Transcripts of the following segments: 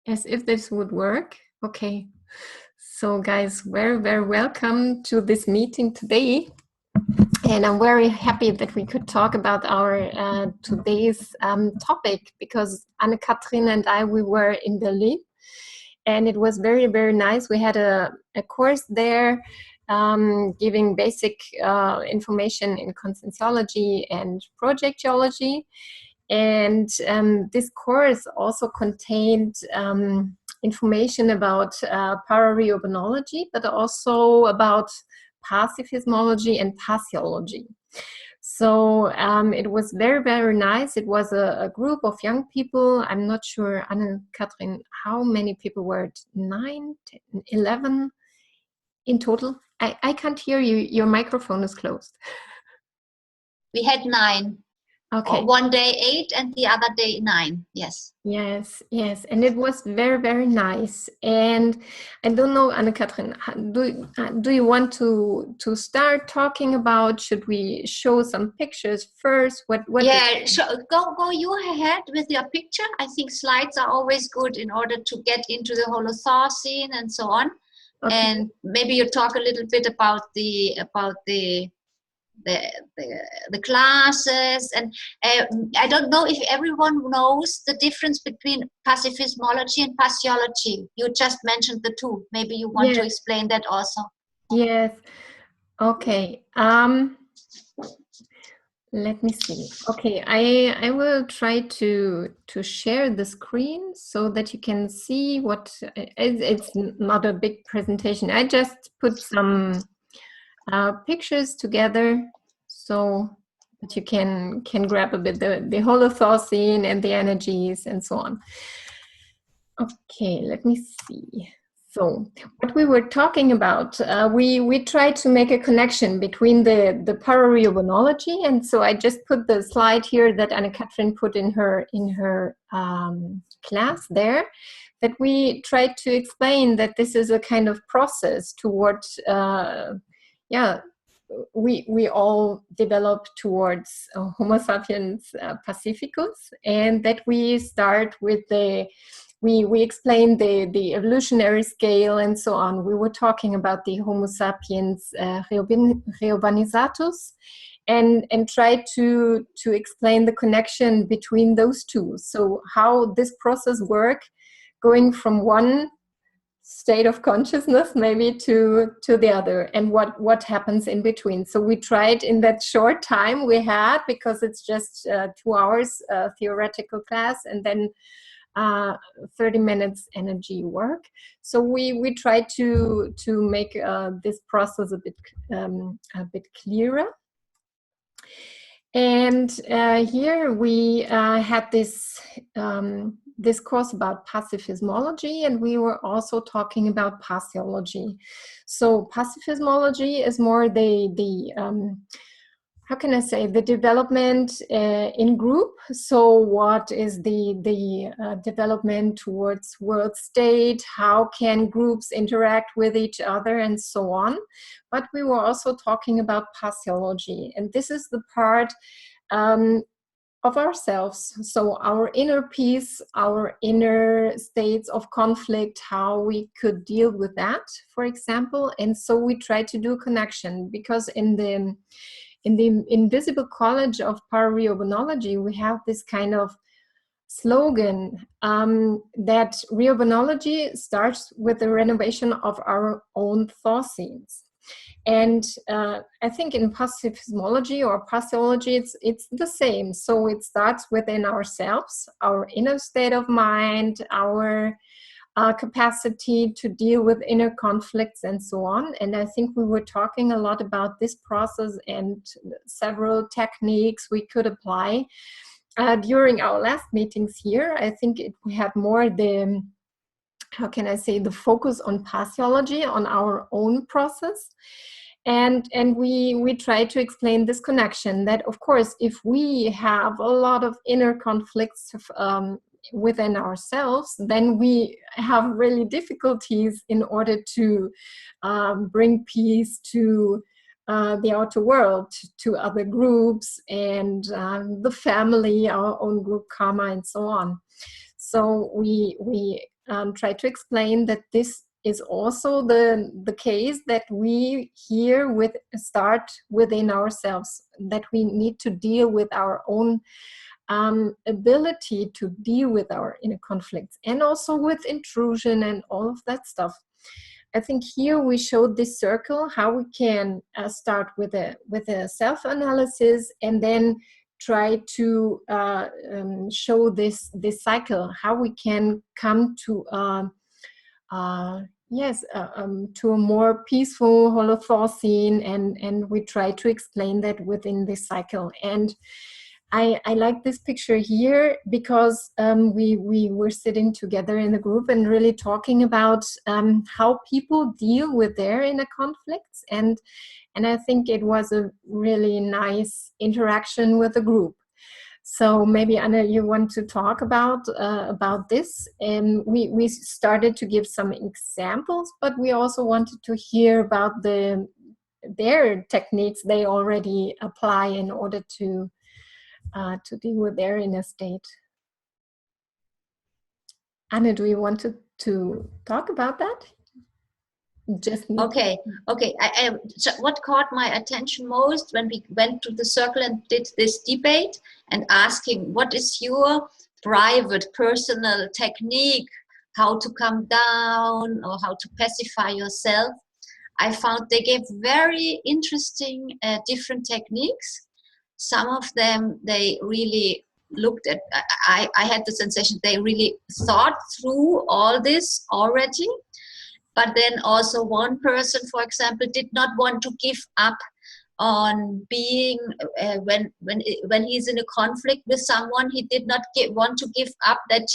As if this would work. Okay. So guys, very, very welcome to this meeting today. And I'm very happy that we could talk about our today's topic, because Anne-Kathrin and I, we were in Berlin and it was very, very nice. We had a course there giving basic information in conscienciology and project geology. And this course also contained information about parareobonology, but also about Pathophysiology and Pathology. So it was very, very nice. It was a group of young people. I'm not sure, Anne-Kathrin, how many people were it? 9, 10, 11 in total? I can't hear you. Your microphone is closed. We had 9. Okay. One day 8 and the other day 9. Yes. Yes, yes. And it was very, very nice. And I don't know, Anne-Kathrin, do you want to start talking about, should we show some pictures first? What yeah, go you ahead with your picture. I think slides are always good in order to get into the Holocaust and so on. Okay. And maybe you talk a little bit about the classes, and I don't know if everyone knows the difference between Pacifismology and Pathophysiology. You just mentioned the two. Maybe you want to explain that also. Yes. Okay. Let me see. Okay, I will try to share the screen so that you can see what it's not a big presentation. I just put some pictures together so that you can grab a bit the Holothorcine and the energies and so on. Okay, let me see. So what we were talking about, we tried to make a connection between the parareobonology, and so I just put the slide here that Anne-Kathrin put in her class there, that we tried to explain that this is a kind of process towards we all develop towards Homo sapiens pacificus, and that we start with we explained the evolutionary scale and so on. We were talking about the Homo sapiens reubanizatus, and tried to explain the connection between those two. So how this process works, going from one state of consciousness maybe to the other, and what happens in between. So we tried in that short time we had, because it's just 2 hours theoretical class and then 30 minutes energy work. So we tried to make this process a bit clearer. And here we had this course about Pacifismology, and we were also talking about Pathology. So Pacifismology is more the how can I say, the development in group. So what is the development towards world state? How can groups interact with each other and so on? But we were also talking about Pathology, and this is the part of ourselves. So our inner peace, our inner states of conflict, how we could deal with that, for example. And so we try to do connection, because in the Invisible College of Parareobonology, we have this kind of slogan that reobonology starts with the renovation of our own thought scenes. And I think in Pacifismology or Pathology, it's the same. So it starts within ourselves, our inner state of mind, our capacity to deal with inner conflicts and so on. And I think we were talking a lot about this process and several techniques we could apply during our last meetings here. I think we had more the, how can I say, the focus on pathology, on our own process. And we try to explain this connection, that of course, if we have a lot of inner conflicts within ourselves, then we have really difficulties in order to bring peace to the outer world, to other groups and the family, our own group karma, and so on. So we try to explain that this is also the case, that we here start within ourselves, that we need to deal with our own ability to deal with our inner conflicts, and also with intrusion and all of that stuff. I think here we showed this circle, how we can start with a self-analysis, and then try to show this cycle, how we can come to to a more peaceful Holothought, and we try to explain that within this cycle. And I like this picture here because we were sitting together in a group and really talking about how people deal with their inner conflicts, and I think it was a really nice interaction with the group. So maybe, Anna, you want to talk about this? And we started to give some examples, but we also wanted to hear about their techniques they already apply in order to deal with their inner state. Anna, do you want to talk about that? Just me. Okay. So what caught my attention most when we went to the circle and did this debate and asking, what is your private, personal technique, how to come down or how to pacify yourself? I found they gave very interesting different techniques. Some of them, they really looked at, I had the sensation they really thought through all this already. But then also one person, for example, did not want to give up on being, when he's in a conflict with someone, he did not want to give up that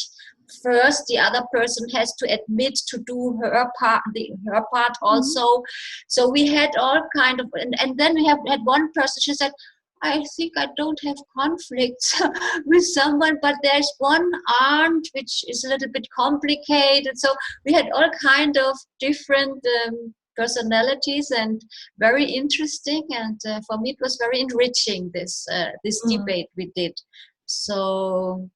first the other person has to admit to do her part also. So we had all kind of, and then we had one person, she said, I think I don't have conflicts with someone, but there's one aunt which is a little bit complicated. So we had all kind of different personalities, and very interesting. And for me, it was very enriching, this debate we did. So,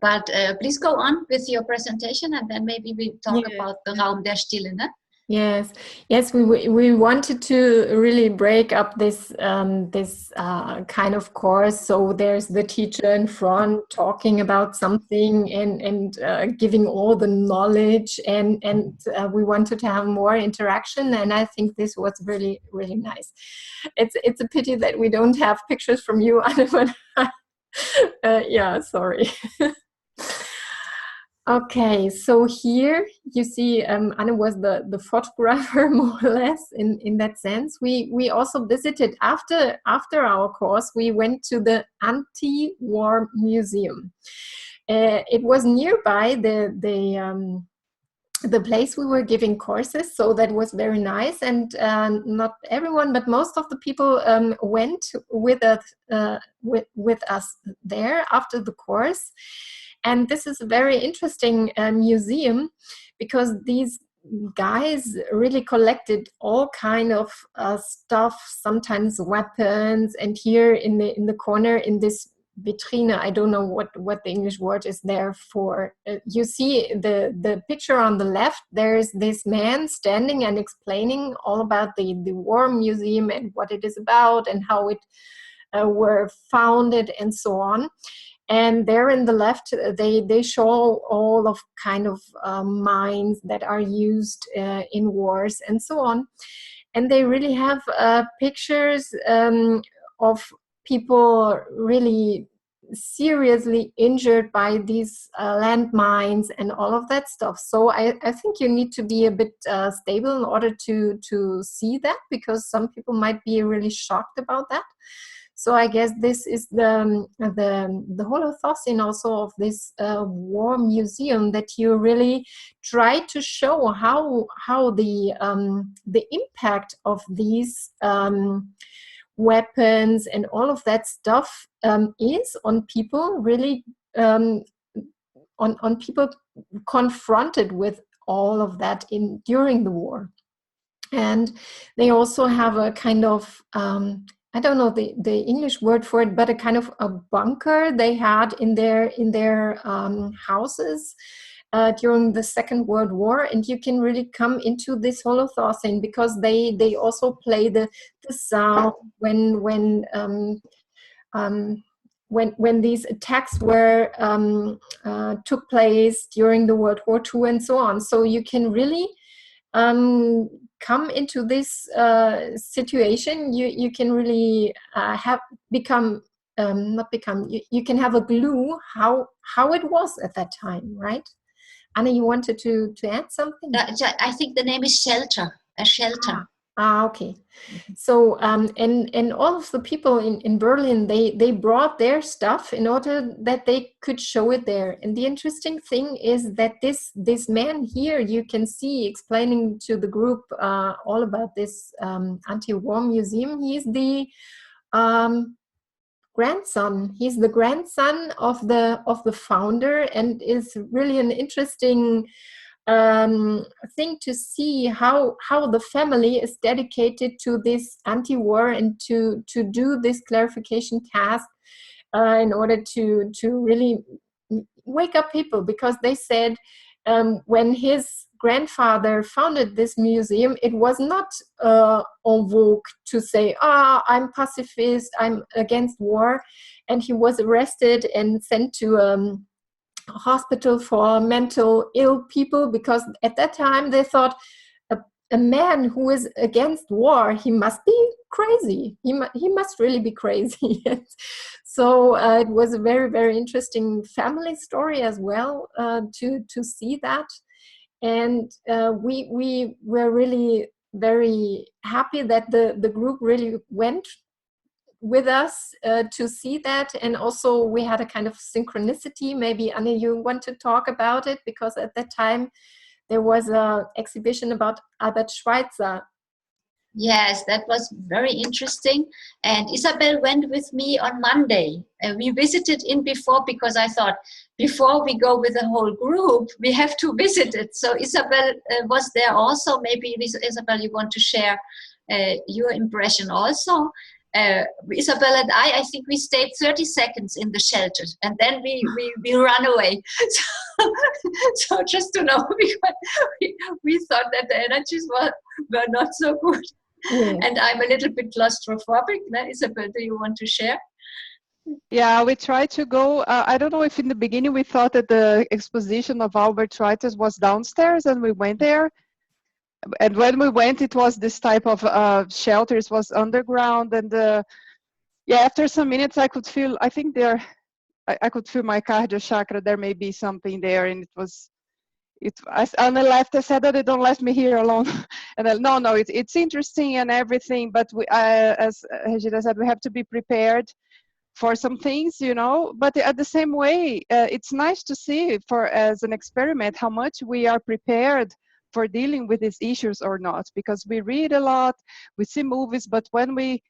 but please go on with your presentation, and then maybe we talk about the Raum der Stille, ne? Yes, we wanted to really break up this kind of course. So there's the teacher in front talking about something and giving all the knowledge, and we wanted to have more interaction. And I think this was really, really nice. It's a pity that we don't have pictures from you, Anna. Sorry. Okay, so here you see Anna was the photographer, more or less, in that sense. We also visited, after our course, we went to the AntiWarMuseum. It was nearby the place we were giving courses, so that was very nice. And not everyone, but most of the people went with us there after the course. And this is a very interesting museum, because these guys really collected all kind of stuff, sometimes weapons. And here in the corner, in this vitrine, I don't know what the English word is there for. You see the picture on the left. There's this man standing and explaining all about the AntiWarMuseum and what it is about and how it were founded and so on. And there in the left, they show all of kind of mines that are used in wars and so on. And they really have pictures of people really seriously injured by these landmines and all of that stuff. So I think you need to be a bit stable in order to see that, because some people might be really shocked about that. So I guess this is the Holothought also of this war museum, that you really try to show how the impact of these weapons and all of that stuff is on people, really on people confronted with all of that during the war. And they also have a kind of I don't know the English word for it, but a kind of a bunker they had in their houses during the Second World War, and you can really come into this holothought because they also play the sound when these attacks were took place during the World War II and so on. So you can really come into this situation. You can really you can have a clue how it was at that time, right? Anna, you wanted to add something? I think the name is shelter, a shelter. Okay. So and all of the people in Berlin, they brought their stuff in order that they could show it there. And the interesting thing is that this man here, you can see explaining to the group all about this AntiWarMuseum. He's the grandson. He's the grandson of the founder, and is really an interesting thing to see how the family is dedicated to this anti-war and to do this clarification task in order to really wake up people, because they said when his grandfather founded this museum, it was not en vogue to say, I'm pacifist, I'm against war, and he was arrested and sent to hospital for mental ill people, because at that time they thought a man who is against war, he must be crazy. He must really be crazy. So it was a very, very interesting family story as well to see that. And we were really very happy that the group really went with us to see that. And also we had a kind of synchronicity. Maybe Anne, you want to talk about it, because at that time there was an exhibition about Albert Schweitzer. Yes, that was very interesting. And Isabel went with me on Monday. We visited in before, because I thought before we go with the whole group, we have to visit it. So Isabel was there also. Maybe Isabel, you want to share your impression also. Isabel and I think we stayed 30 seconds in the shelter, and then we ran away. So just to know, we thought that the energies were not so good. Yeah. And I'm a little bit claustrophobic. Now, Isabel, do you want to share? Yeah, we tried to go. I don't know if in the beginning we thought that the exposition of Albert Schweitzer was downstairs, and we went there. And when we went, it was this type of shelters, was underground. And yeah, after some minutes, I could feel, I think there, I could feel my cardio chakra. There may be something there. And on the left, I said that they don't let me here alone. And then, no, it's interesting and everything. But as Regina said, we have to be prepared for some things, you know. But at the same way, it's nice to see as an experiment how much we are prepared for dealing with these issues or not, because we read a lot, we see movies, but when we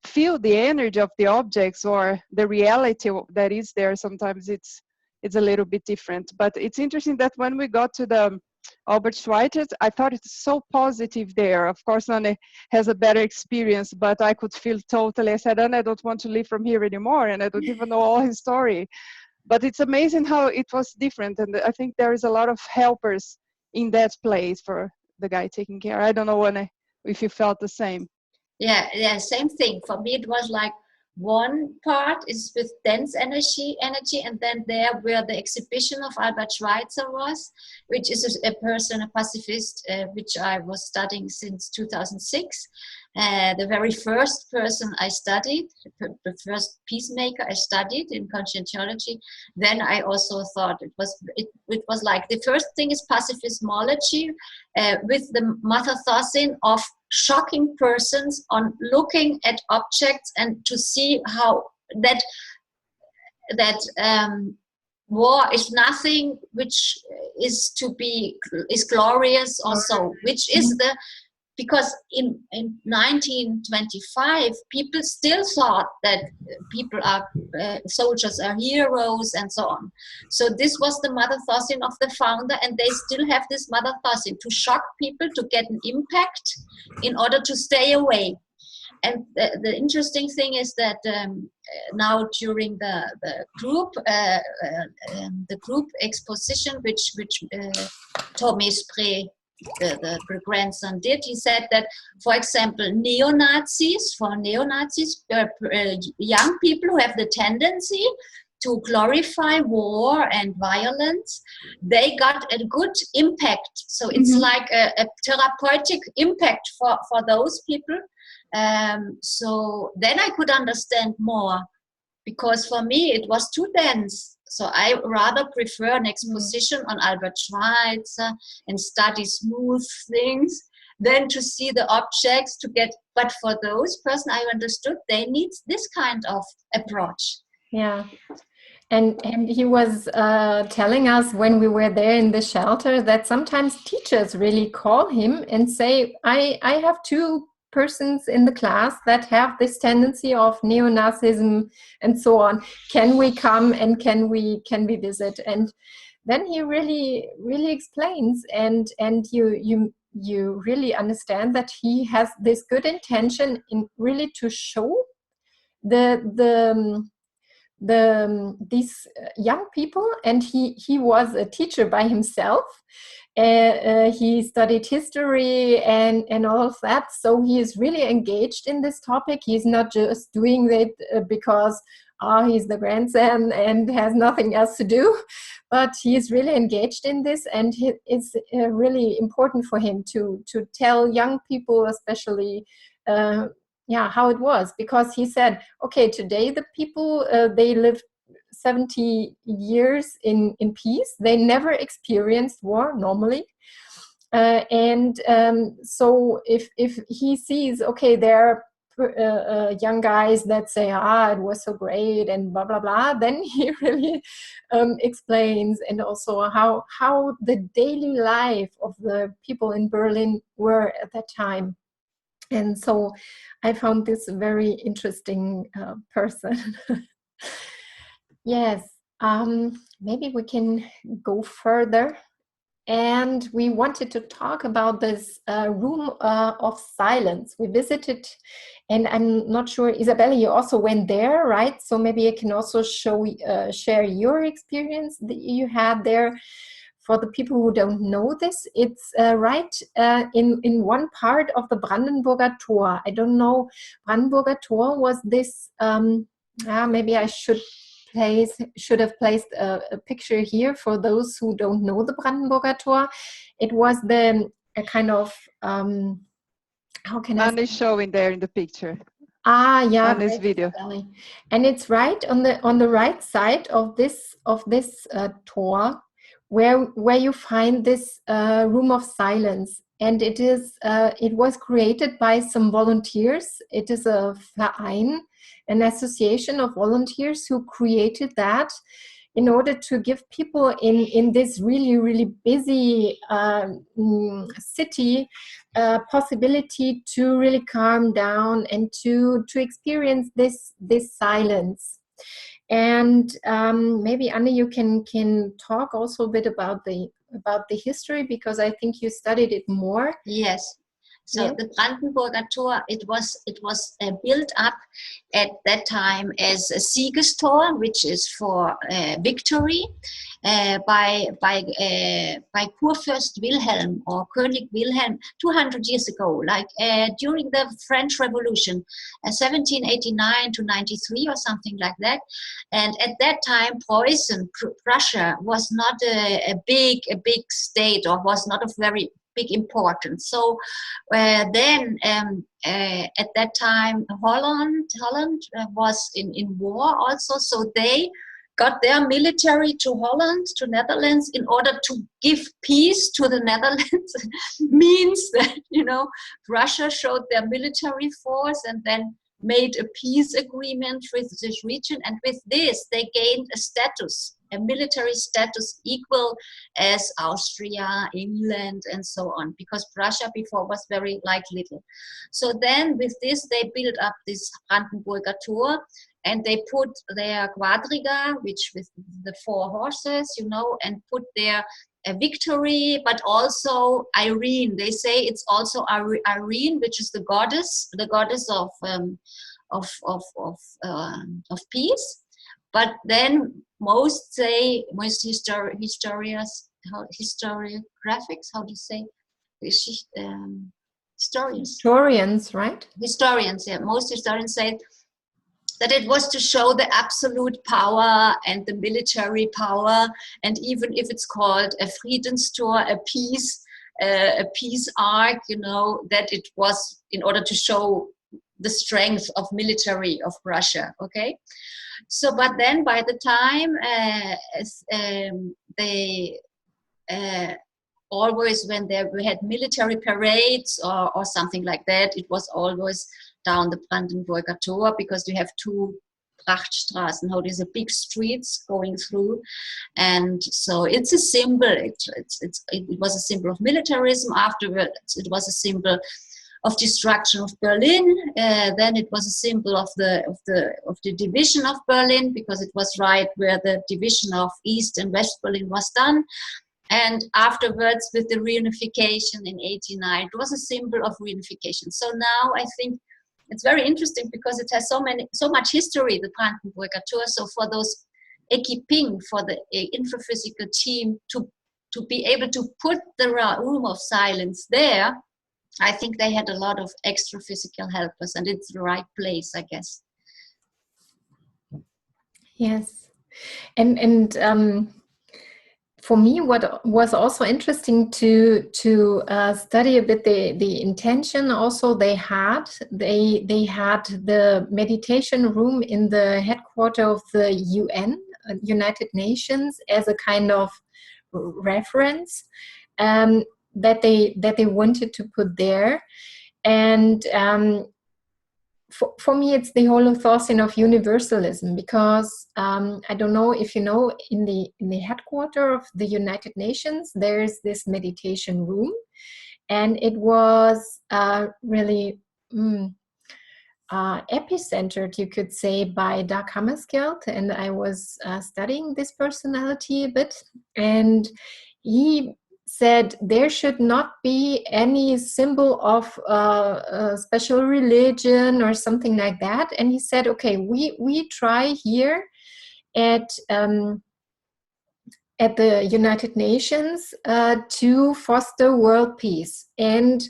feel the energy of the objects or the reality that is there, sometimes it's a little bit different. But it's interesting that when we got to the Albert Schweitzer, I thought it's so positive there. Of course, Anne has a better experience, but I could feel totally, I said, Anne, I don't want to leave from here anymore, and I don't even know all his story. But it's amazing how it was different, and I think there is a lot of helpers in that place for the guy taking care. I don't know, Anne, if you felt the same. Yeah, same thing. For me, it was like one part is with dense energy, and then there where the exhibition of Albert Schweitzer was, which is a pacifist, which I was studying since 2006. The very first person I studied, the first peacemaker I studied in conscientiology. Then I also thought it was like the first thing is pacifismology with the methothosine of shocking persons on looking at objects and to see how that war is nothing which is glorious or so, which is because in 1925 people still thought that soldiers are heroes and so on. So this was the mother thought of the founder, and they still have this mother thought to shock people, to get an impact in order to stay away. And the interesting thing is that now during the group exposition, which Tommy Spree, the grandson, did, he said that, for example, neo-Nazis, young people who have the tendency to glorify war and violence, they got a good impact. So it's like a therapeutic impact for those people. So then I could understand more, because for me it was too dense. So I rather prefer an exposition on Albert Schweitzer and study smooth things than to see the objects to get. But for those person, I understood they need this kind of approach. Yeah. And he was telling us when we were there in the shelter that sometimes teachers really call him and say, I have two persons in the class that have this tendency of neo-Nazism and so on. Can we come and can we visit? And then he really explains, and you really understand that he has this good intention in really to show these young people, and he was a teacher by himself. He studied history and all of that, so he is really engaged in this topic. He's not just doing it because he's the grandson and has nothing else to do, but he is really engaged in this, and it's really important for him to tell young people, especially how it was, because he said, okay, today the people, they lived 70 years in peace. They never experienced war normally. So if he sees, okay, there are young guys that say, it was so great and blah, blah, blah, then he really explains, and also how the daily life of the people in Berlin were at that time. And so I found this a very interesting person. Yes, maybe we can go further. And we wanted to talk about this room of silence. We visited, and I'm not sure, Isabella, you also went there, right? So maybe you can also share your experience that you had there. For the people who don't know this, it's right in one part of the Brandenburger Tor. I don't know, Brandenburger Tor was this, maybe I should have placed a picture here for those who don't know the Brandenburger Tor. It was a kind of, how can I say? Anna's showing there in the picture. Yeah, Anna's video. And it's right on the right side of this Tor, where you find this room of silence, and it was created by some volunteers. It is a Verein, an association of volunteers who created that in order to give people in this really busy city possibility to really calm down and to experience this silence. And maybe Anne, you can talk also a bit about the history, because I think you studied it more. Yes. So the Brandenburger Tor, it was built up at that time as a Siegestor, which is for victory, by Kurfürst Wilhelm or König Wilhelm 200 years ago, like during the French Revolution, 1789 to 93 or something like that. And at that time, Prussia was not a big state, or was not of very big importance. So then at that time Holland was in war also, so they got their military to Holland, to Netherlands, in order to give peace to the Netherlands. Means that, Russia showed their military force and then made a peace agreement with this region, and with this they gained a military status equal as Austria, England, and so on, because Prussia before was very little. So then with this they built up this Brandenburger Tor, and they put their quadriga, which with the 4 horses, and put their a victory, but also Irene. They say it's also Irene, which is the goddess of peace. But then most historiographics, how do you say, historians, right? Historians, yeah. Most historians say that it was to show the absolute power and the military power, and even if it's called a Friedenstor, a peace arc, you know, that it was in order to show the strength of military of Russia. Okay, so but then by the time always when we had military parades or something like that, it was always down the Brandenburger Tor, because you have two Prachtstraßen, how these are big streets going through, and so it's a symbol. It was a symbol of militarism. Afterwards, it was a symbol of destruction of Berlin. Then it was a symbol of the division of Berlin, because it was right where the division of East and West Berlin was done. And afterwards, with the reunification in 1989, it was a symbol of reunification. So now I think it's very interesting, because it has so much history, the Brandenburger Tor. So for those equipping, for the infraphysical team to be able to put the room of silence there, I think they had a lot of extra physical helpers, and it's the right place, I guess. Yes, and for me, what was also interesting to study a bit the intention also they had the meditation room in the headquarters of the UN, United Nations, as a kind of reference that they wanted to put there. And for me, it's the whole thought of universalism, because I don't know if you know, in the headquarters of the United Nations, there's this meditation room, and it was really epicentered, you could say, by Dag Hammarskjöld, and I was studying this personality a bit, and he said there should not be any symbol of a special religion or something like that. And he said, okay, we try here at the United Nations to foster world peace, and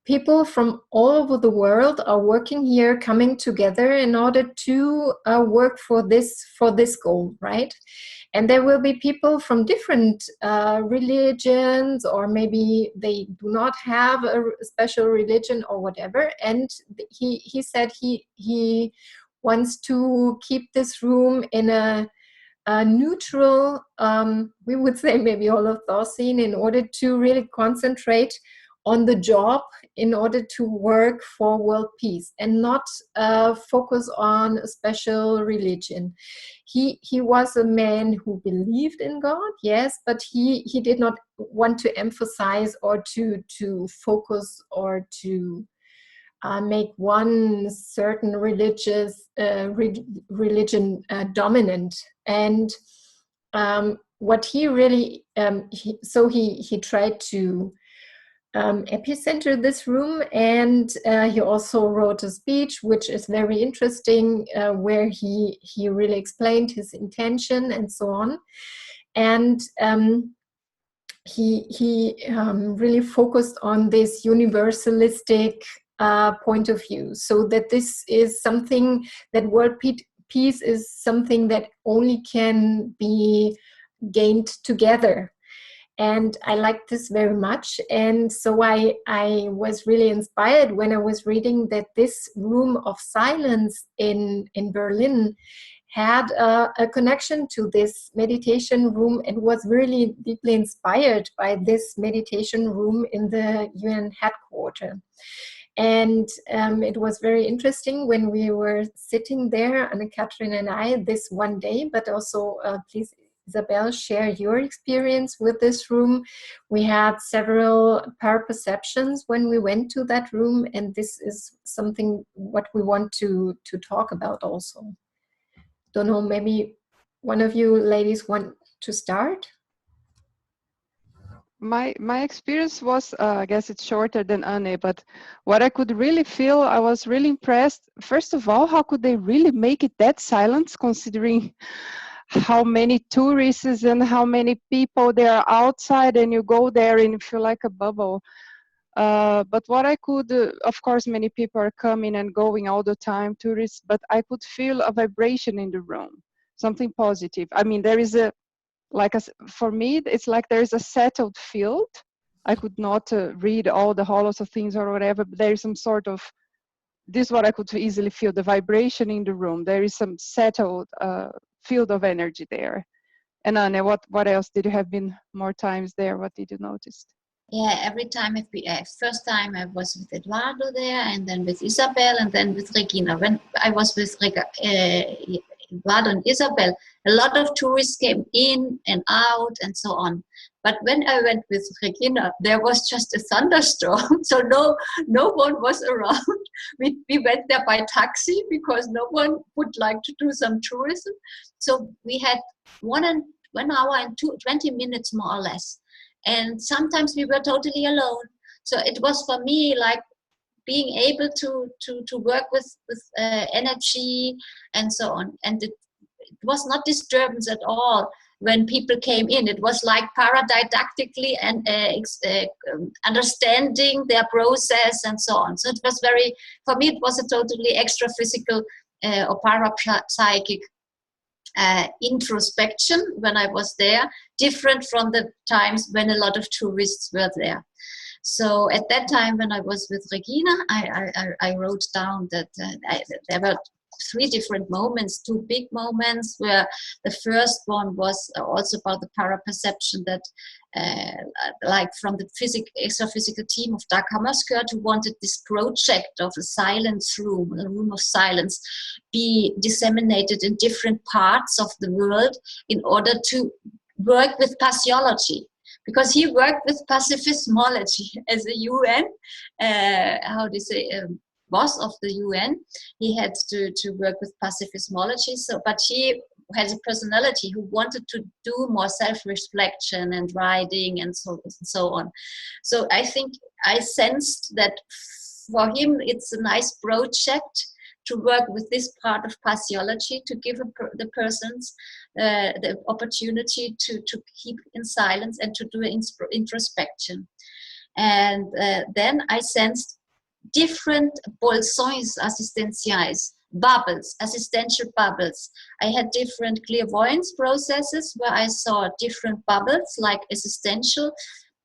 people from all over the world are working here, coming together in order to work for this goal, right? And there will be people from different religions, or maybe they do not have a special religion or whatever. And he said he wants to keep this room in a neutral, we would say maybe Holothoscene, in order to really concentrate on the job, in order to work for world peace, and not focus on a special religion. He was a man who believed in God, yes, but he did not want to emphasize or to focus or to make one certain religion dominant. And what he really he tried to epicenter this room, and he also wrote a speech which is very interesting, where he really explained his intention and so on. And he really focused on this universalistic point of view, so that this is something that world peace is something that only can be gained together. And I liked this very much. And so I was really inspired when I was reading that this room of silence in Berlin had a connection to this meditation room, and was really deeply inspired by this meditation room in the UN headquarters. And it was very interesting when we were sitting there, Anne-Catherine and I, this one day, but also please, Isabel, share your experience with this room. We had several perceptions when we went to that room, and this is something what we want to talk about also. Don't know, maybe one of you ladies want to start? my experience was, I guess it's shorter than Anne, but what I could really feel, I was really impressed. First of all, how could they really make it that silent, considering how many tourists and how many people there are outside, and you go there and you feel like a bubble. But what I could, of course, many people are coming and going all the time, tourists, but I could feel a vibration in the room, something positive. I mean, there is a, for me, it's like there is a settled field. I could not read all the hollows of things or whatever, but there is some sort of, this is what I could easily feel, the vibration in the room. There is some settled field of energy there. And Anne, what else? Did you have been more times there? What did you notice? Yeah, every time first time I was with Eduardo there, and then with Isabel, and then with Regina. When I was with Eduardo and Isabel, a lot of tourists came in and out and so on. But when I went with Regina, there was just a thunderstorm, so no one was around. We went there by taxi because no one would like to do some tourism. So we had 1 hour and 20 minutes more or less. And sometimes we were totally alone. So it was for me like being able to work with energy and so on. And it was not disturbance at all when people came in. It was like paradidactically and understanding their process and so on. So it was very, for me, it was a totally extra physical or parapsychic introspection when I was there, different from the times when a lot of tourists were there. So at that time when I was with Regina, I wrote down that there were 3 different moments, 2 big moments, where the first one was also about the paraperception that like from the extra-physical team of Dag Hammarskjöld, who wanted this project of a silence room, a room of silence, be disseminated in different parts of the world in order to work with Pathophysiology. Because he worked with Pacifismology as a UN, boss of the UN. He had to work with Pacifismology. So, but he has a personality who wanted to do more self-reflection and writing and so on. So I think I sensed that for him it's a nice project to work with this part of Pathophysiology, to give the persons the opportunity to keep in silence and to do introspection. And then I sensed different bolsons assistentiales, bubbles, assistential bubbles. I had different clairvoyance processes where I saw different bubbles, like assistential,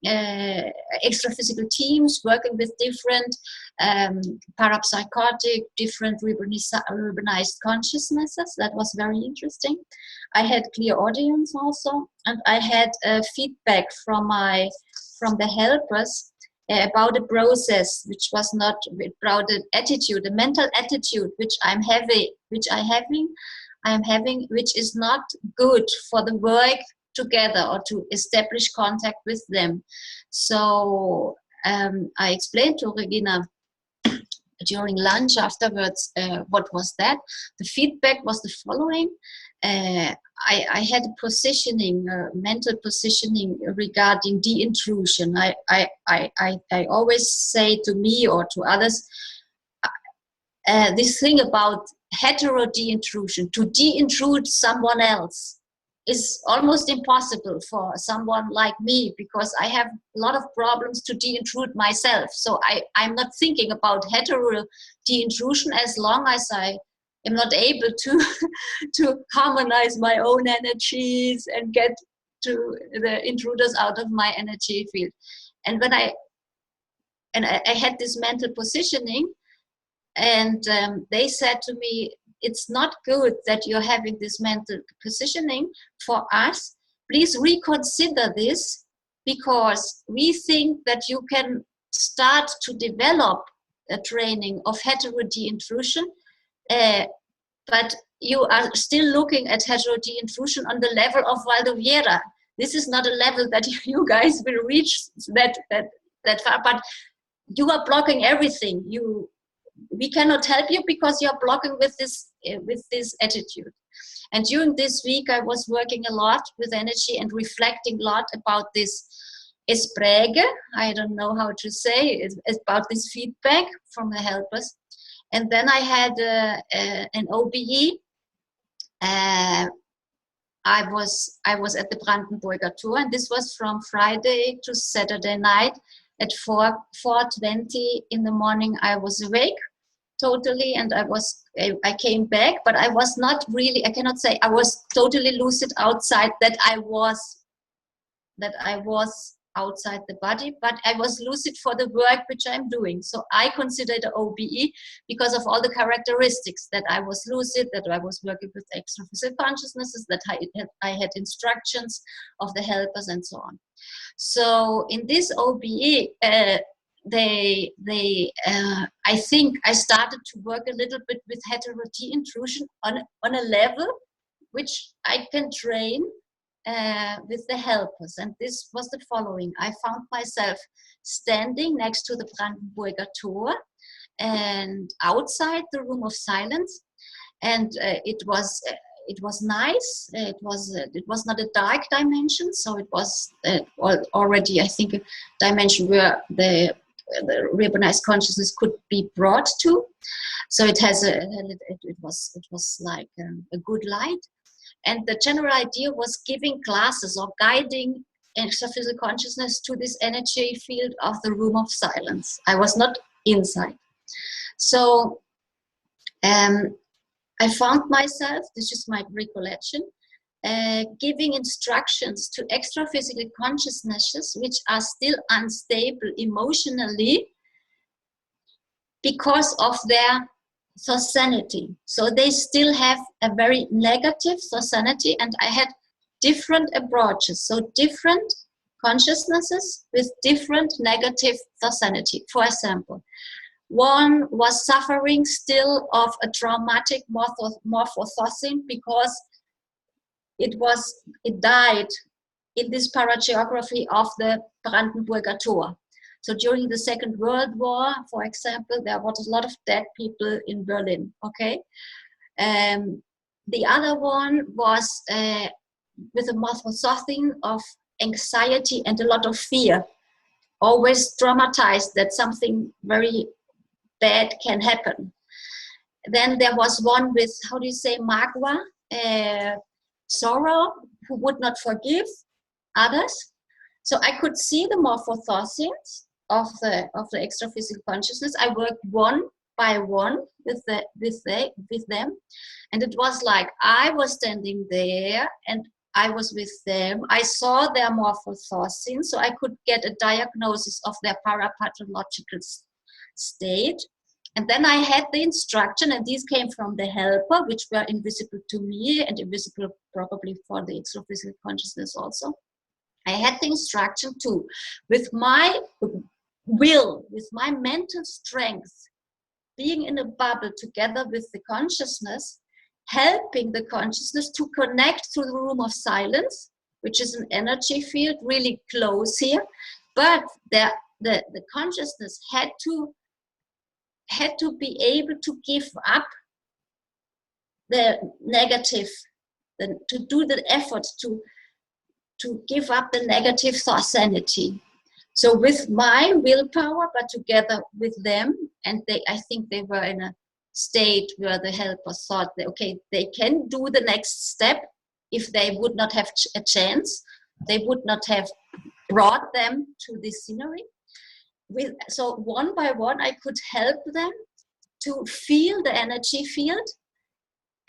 extra-physical teams working with different parapsychotic, different urbanized consciousnesses. That was very interesting. I had clear audience also, and I had feedback from the helpers about a process which was not about an attitude, a mental attitude which I'm having, which is not good for the work together or to establish contact with them. So I explained to Regina during lunch afterwards what was that. The feedback was the following. I had a positioning, mental positioning regarding de-intrusion. I always say to me or to others, this thing about hetero de-intrusion, to de-intrude someone else, is almost impossible for someone like me, because I have a lot of problems to de-intrude myself. So I'm not thinking about hetero de-intrusion as long as I am not able to harmonize my own energies and get to the intruders out of my energy field. And when I had this mental positioning, and they said to me, it's not good that you're having this mental positioning for us. Please reconsider this, because we think that you can start to develop a training of hetero de-intrusion, but you are still looking at hetero de-intrusion on the level of Valdoviera. This is not a level that you guys will reach that far, but you are blocking everything. We cannot help you because you're blocking with this attitude. And during this week, I was working a lot with energy and reflecting a lot about this Esprege, I don't know how to say, it's about this feedback from the helpers. And then I had an OBE. I was at the Brandenburger tour, and this was from Friday to Saturday night at 4:20 in the morning. I was awake totally, and I came back, but I was not really, I cannot say I was totally lucid outside that I was outside the body, but I was lucid for the work which I'm doing. So I consider it OBE because of all the characteristics, that I was lucid, that I was working with extra-physical consciousnesses, that I had instructions of the helpers and so on. So in this OBE, I think I started to work a little bit with heteroty intrusion on a level which I can train with the helpers. And this was the following. I found myself standing next to the Brandenburger Tor and outside the room of silence, and it was nice. It was not a dark dimension, so it was already, I think, a dimension where the reorganized consciousness could be brought to. So it has it was like a good light. And the general idea was giving classes or guiding extra-physical consciousness to this energy field of the room of silence. I was not inside. So I found myself, this is my recollection, giving instructions to extra-physical consciousnesses which are still unstable emotionally because of their society. So they still have a very negative society, and I had different approaches. So different consciousnesses with different negative society. For example, one was suffering still of a traumatic morphothosine because it died in this parageography of the Brandenburger Tor. So during the Second World War, for example, there was a lot of dead people in Berlin, okay? The other one was with a morphothosine of anxiety and a lot of fear, always traumatized that something very bad can happen. Then there was one with, how do you say, magua, sorrow, who would not forgive others. So I could see the morphothosines of the extra-physical consciousness. I worked one by one with them, and it was like I was standing there and I was with them. I saw their morphothosines, so I could get a diagnosis of their parapathological state. And then I had the instruction, and these came from the helper, which were invisible to me and invisible probably for the extra-physical consciousness also. I had the instruction to, with my will, with my mental strength, being in a bubble together with the consciousness, helping the consciousness to connect to the room of silence, which is an energy field really close here. But the consciousness had to be able to give up the negative, to do the effort to give up the negative sanity. So with my willpower, but together with them, and I think they were in a state where the helpers thought that, okay, they can do the next step. If they would not have a chance, they would not have brought them to this scenery. So one by one, I could help them to feel the energy field,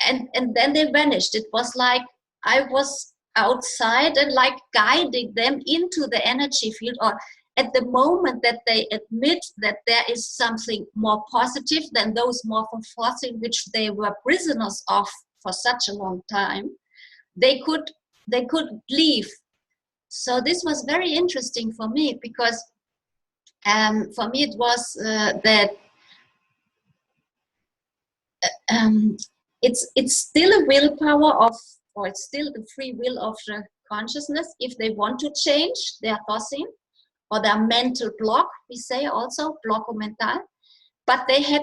and then they vanished. It was like I was outside and like guiding them into the energy field, or at the moment that they admit that there is something more positive than those morphophosine which they were prisoners of for such a long time, they could leave. So this was very interesting for me, because for me it was that it's still a willpower of, or it's still the free will of the consciousness if they want to change their thought or their mental block, we say also, blocco mental. But they had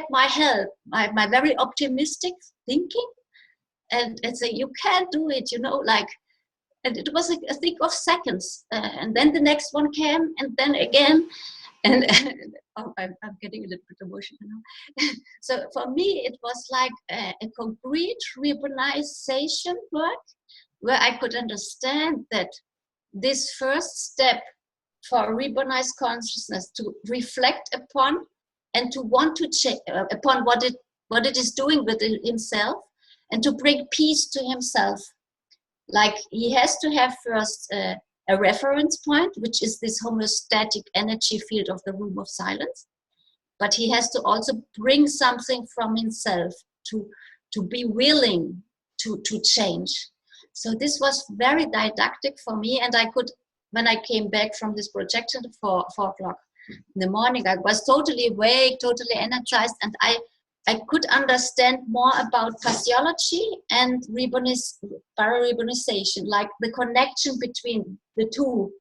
my help, my very optimistic thinking, and say, you can't do it, like And it was a thing of seconds. And then the next one came, and then again. And oh, I'm getting a little bit emotional now. So for me, it was like a concrete reorganization work where I could understand that this first step for reorganized consciousness to reflect upon and to want to change upon what it is doing with himself and to bring peace to himself. Like he has to have first a reference point, which is this homeostatic energy field of the room of silence. But he has to also bring something from himself to be willing to change. So this was very didactic for me. And I could, when I came back from this projection at 4 o'clock in the morning, I was totally awake, totally energized. And I could understand more about physiology and para-rebornization, like the connection between the two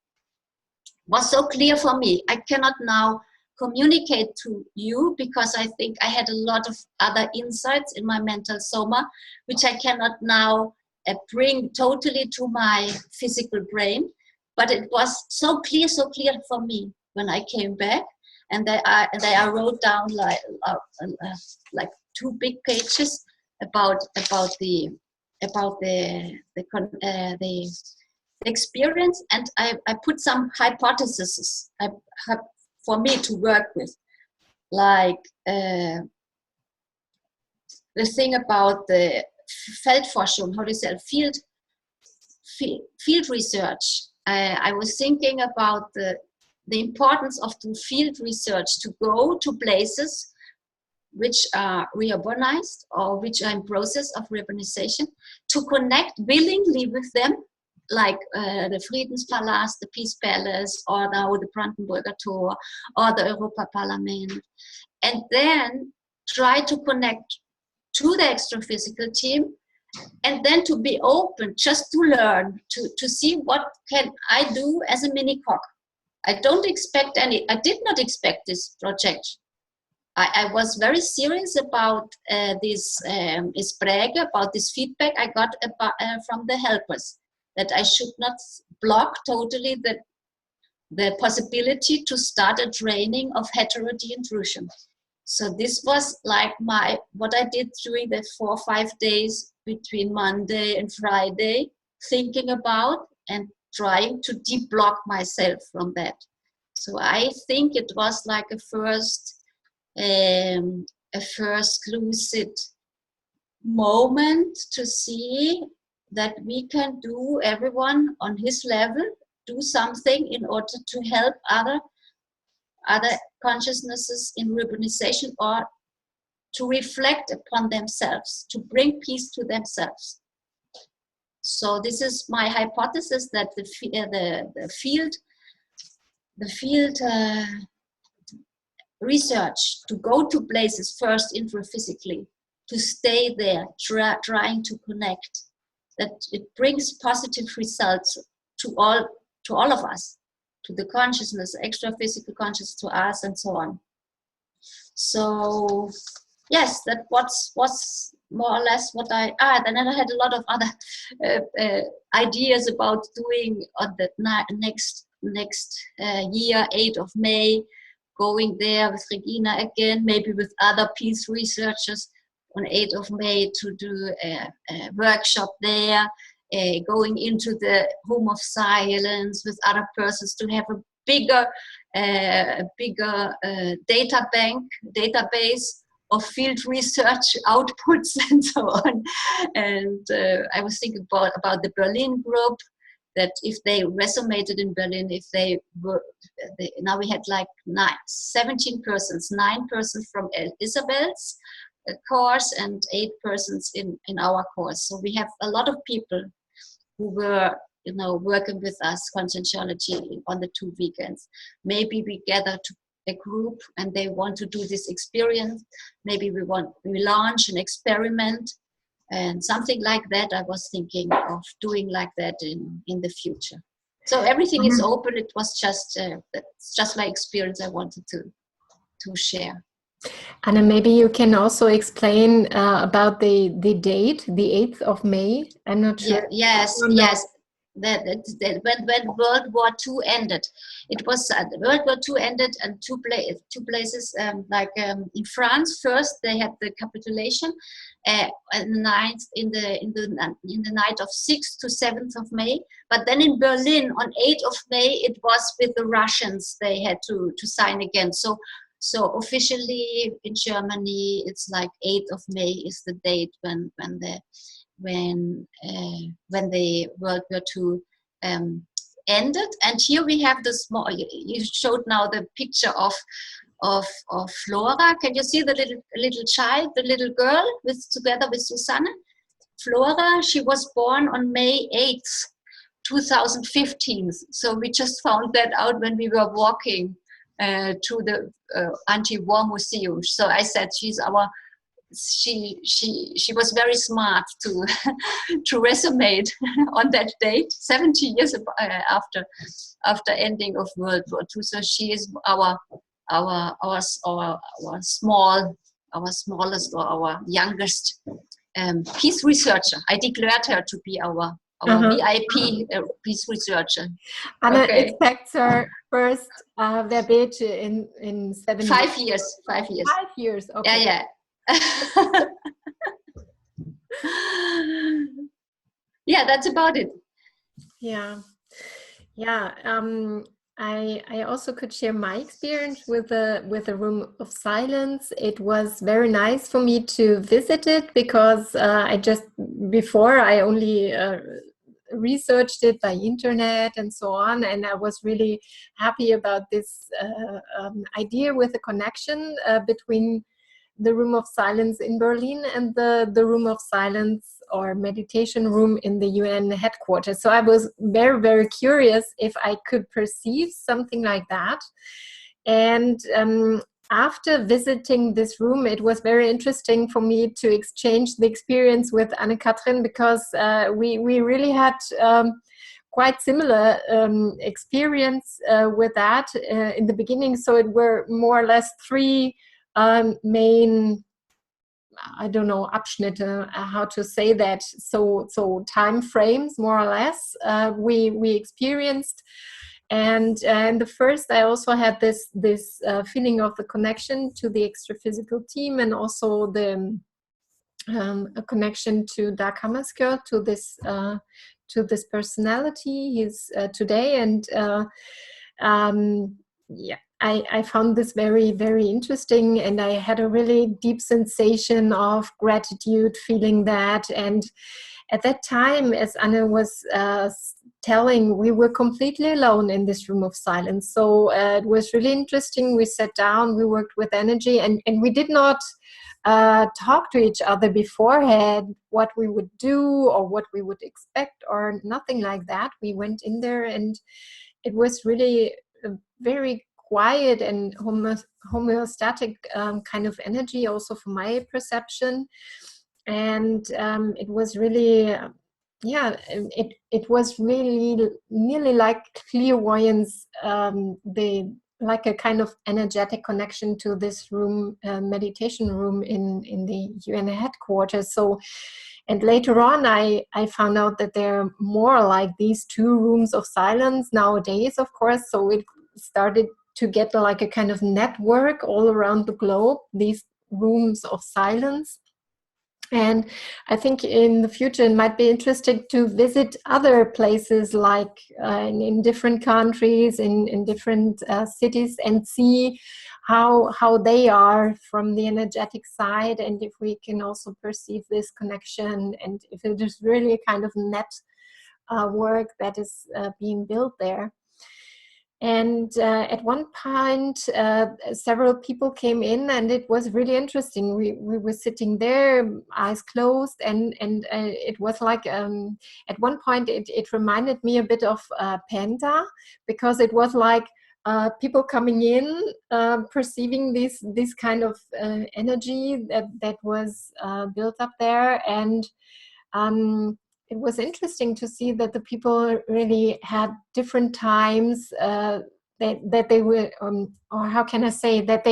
was so clear for me. I cannot now communicate to you because I think I had a lot of other insights in my mental soma, which I cannot now bring totally to my physical brain. But it was so clear for me when I came back. And I wrote down like 2 big pages about the experience, and I put some hypotheses for me to work with, like the thing about the Feldforschung, how do you say, field research. I was thinking about the importance of the field research to go to places which are reurbanized or which are in process of reurbanization, to connect willingly with them, like the Friedenspalast, the Peace Palace, or now the Brandenburger Tor, or the Europa Parliament, and then try to connect to the extra-physical team, and then to be open, just to learn, to see what can I do as a mini-cock. I did not expect this project. I was very serious about this Sprague, about this feedback I got from the helpers, that I should not block totally the possibility to start a training of hetero-D intrusion. So this was like what I did during the 4 or 5 days between Monday and Friday, thinking about and trying to de-block myself from that. So I think it was like a first lucid moment to see that we can do, everyone on his level, do something in order to help other consciousnesses in reorganization, or to reflect upon themselves, to bring peace to themselves. So this is my hypothesis, that the field research, to go to places first intraphysically, to stay there, trying to connect, that it brings positive results to all of us, to the consciousness, extra-physical consciousness, to us, and so on. So yes, that was more or less what then I had a lot of other ideas about doing on the next year, 8th of May, going there with Regina again, maybe with other peace researchers on 8th of May to do a workshop there, going into the home of silence with other persons to have a bigger database of field research outputs and so on. And I was thinking about the Berlin group, that if they resonated in Berlin, if they were, now we had like 17 persons, 9 persons from Isabel's course and 8 persons in our course. So we have a lot of people who were, working with us, conscientiology, on the 2 weekends. Maybe we gather to a group and they want to do this experience. Maybe we launch an experiment and something like that. I was thinking of doing like that in the future. So everything is open. It was just my experience I wanted to share. And then maybe you can also explain about the date, the 8th of May. I'm not sure. Yes. when World War II ended, it was World War II ended and two places in France. First, they had the capitulation in the night of 6th to 7th of May. But then in Berlin on 8th of May, it was with the Russians. They had to sign again. So officially in Germany, it's like 8th of May is the date when the World War II ended. And here we have the small. You showed now the picture of Flora. Can you see the little child, the little girl together with Susanne? Flora, she was born on May 8th, 2015. So we just found that out when we were walking to the AntiWarMuseum. So I said she was very smart to resonate on that date, 70 years after ending of World War II. So she is our smallest or our youngest peace researcher. I declared her to be our VIP peace researcher. Anna expects her first Verbete in 7 5 years. 5 years. 5 years. Okay. Yeah. Yeah, that's about it. Yeah. I also could share my experience with the Room of Silence. It was very nice for me to visit it because I only researched it by internet and so on, and I was really happy about this idea with the connection between the Room of Silence in Berlin and the Room of Silence or meditation room in the UN headquarters. So I was very, very curious if I could perceive something like that. And after visiting this room, it was very interesting for me to exchange the experience with Anne-Catherine because we really had quite similar experience with that in the beginning. So it were more or less 3 main, I don't know, Abschnitte, how to say that. So time frames, more or less, we experienced. And the first, I also had this feeling of the connection to the extraphysical team, and also the a connection to Dag Hammarskjöld, to this personality he's today. And I found this very, very interesting, and I had a really deep sensation of gratitude feeling that. And at that time, as Anna was telling, we were completely alone in this Room of Silence. So it was really interesting. We sat down, we worked with energy, and we did not talk to each other beforehand what we would do or what we would expect or nothing like that. We went in there, and it was really very quiet and homeostatic kind of energy, also for my perception. And it was really, it was really nearly like clairvoyance, like a kind of energetic connection to this room, meditation room in the UN headquarters. So, and later on, I found out that there are more like these 2 rooms of silence nowadays, of course. So it started to get like a kind of network all around the globe, these rooms of silence. And I think in the future it might be interesting to visit other places, like in different countries, in different cities, and see how they are from the energetic side, and if we can also perceive this connection, and if it is really a kind of net work that is being built there. And at one point, several people came in, and it was really interesting. We were sitting there, eyes closed, and it was like, at one point, it reminded me a bit of Penta, because it was like people coming in, perceiving this kind of energy that was built up there. And it was interesting to see that the people really had different times. that they were, or how can I say, that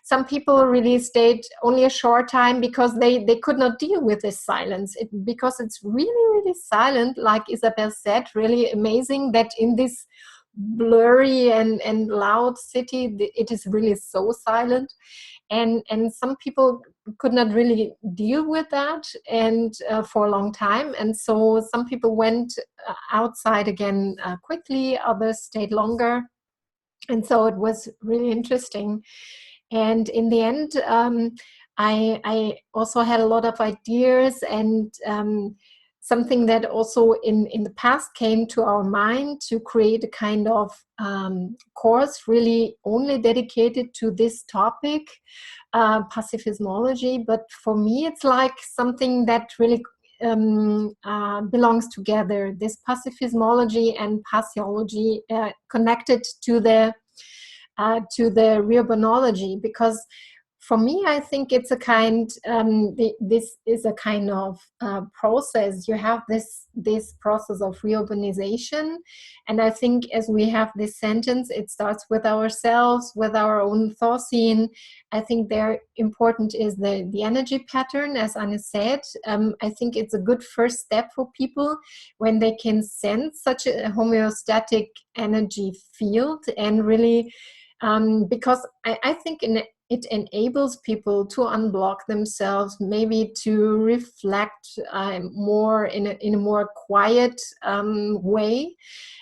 some people really stayed only a short time because they could not deal with this silence, because it's really, really silent, like Isabel said, really amazing that in this blurry and loud city, it is really so silent. And some people could not really deal with that, and for a long time. And so some people went outside again quickly, others stayed longer. And so it was really interesting. And in the end, I also had a lot of ideas, and something that also in the past came to our mind, to create a kind of course really only dedicated to this topic, Pacifismology. But for me, it's like something that really belongs together. This Pacifismology and Pathophysiology connected to the Rheobonology, because for me, I think it's a kind. This is a kind of process. You have this process of reurbanization, and I think as we have this sentence, it starts with ourselves, with our own thought scene. I think there important is the energy pattern, as Anne said. I think it's a good first step for people when they can sense such a homeostatic energy field, and really, because I think it enables people to unblock themselves, maybe to reflect more in a more quiet way.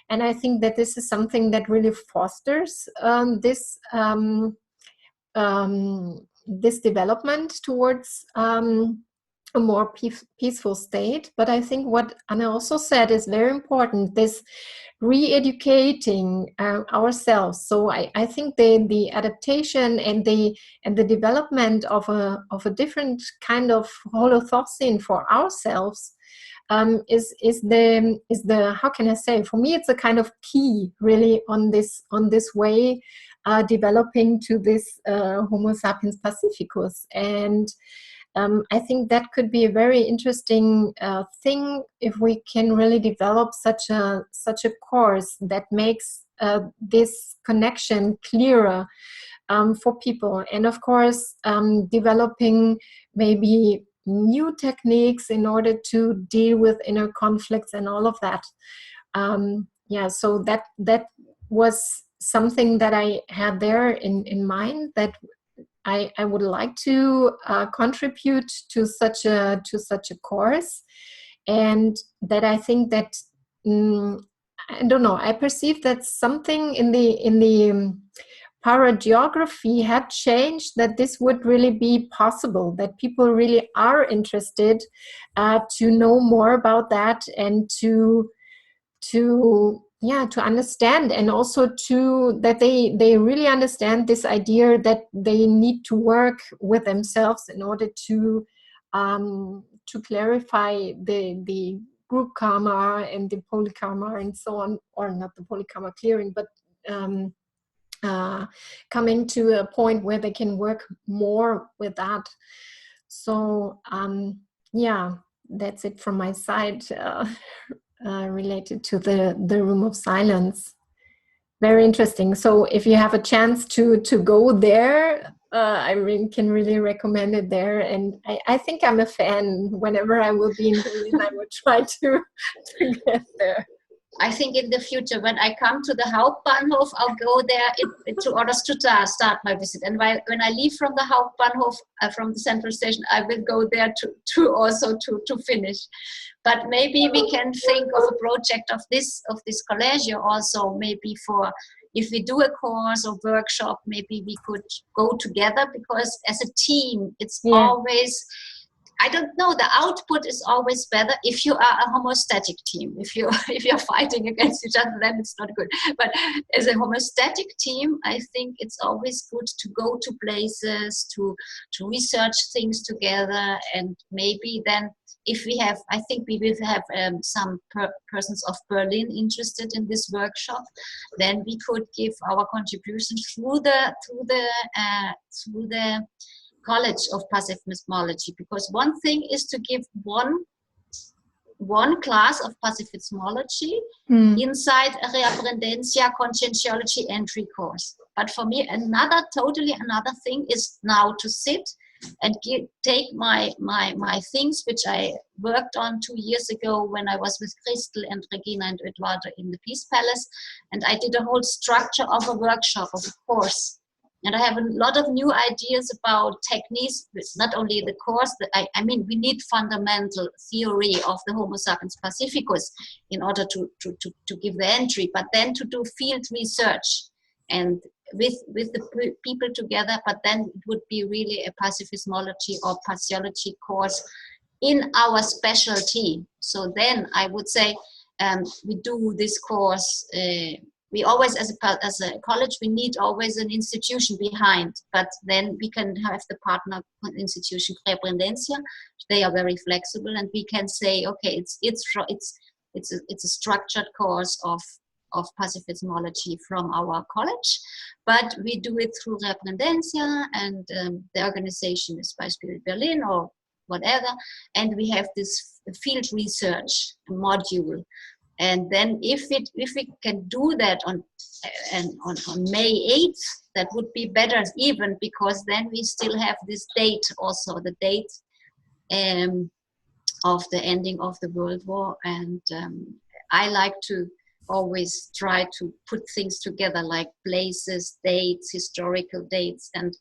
And I think that this is something that really fosters this development towards a more peaceful state. But I think what Anna also said is very important, this re-educating ourselves. So I think the adaptation and the development of a different kind of holothought for ourselves is the how can I say, for me it's a kind of key really on this way developing to this Homo sapiens pacificus. And I think that could be a very interesting thing if we can really develop such a course that makes this connection clearer for people. And of course, developing maybe new techniques in order to deal with inner conflicts and all of that. So that was something that I had there in mind, that I would like to contribute to such a course, and that I think that I don't know, I perceive that something in the parageography had changed, that this would really be possible, that people really are interested to know more about that, and to understand, and also that they really understand this idea that they need to work with themselves in order to clarify the group karma and the polykarma and so on, or not the polykarma clearing, but coming to a point where they can work more with that. So that's it from my side. Related to the room of silence. Very interesting. So if you have a chance to go there, I can really recommend it there. And I think I'm a fan. Whenever I will be in Berlin, I will try to get there. I think in the future, when I come to the Hauptbahnhof, I'll go there to order to start my visit. And when I leave from the Hauptbahnhof, from the central station, I will go there to also finish. But maybe we can think of a project of this collegio also, maybe for, if we do a course or workshop, maybe we could go together, because as a team, it's always, I don't know, the output is always better if you are a homeostatic team. If you're fighting against each other, then it's not good. But as a homeostatic team, I think it's always good to go to places, to research things together. And maybe then, if we have, I think we will have some persons of Berlin interested in this workshop, then we could give our contribution through the College of Pacifismology, because one thing is to give one one class of Pathophysiology inside a Reaprendencia Conscientiology entry course. But for me, totally another thing is now to sit and take my things, which I worked on 2 years ago when I was with Christel and Regina and Eduardo in the Peace Palace. And I did a whole structure of a workshop, of a course. And I have a lot of new ideas about techniques, not only the course, I mean, we need fundamental theory of the Homo sapiens pacificus in order to give the entry, but then to do field research and with the people together, but then it would be really a pacifismology or pathology course in our specialty. So then I would say we do this course, we always, as a college, we need always an institution behind, but then we can have the partner institution, Reaprendencia. They are very flexible, and we can say, okay, it's a structured course of Pathophysiology from our college, but we do it through Reaprendencia, and the organization is by Spirit Berlin or whatever, and we have this field research module. And then if we can do that on May 8th, that would be better even, because then we still have this date also, the date of the ending of the World War. And I like to always try to put things together, like places, dates, historical dates, and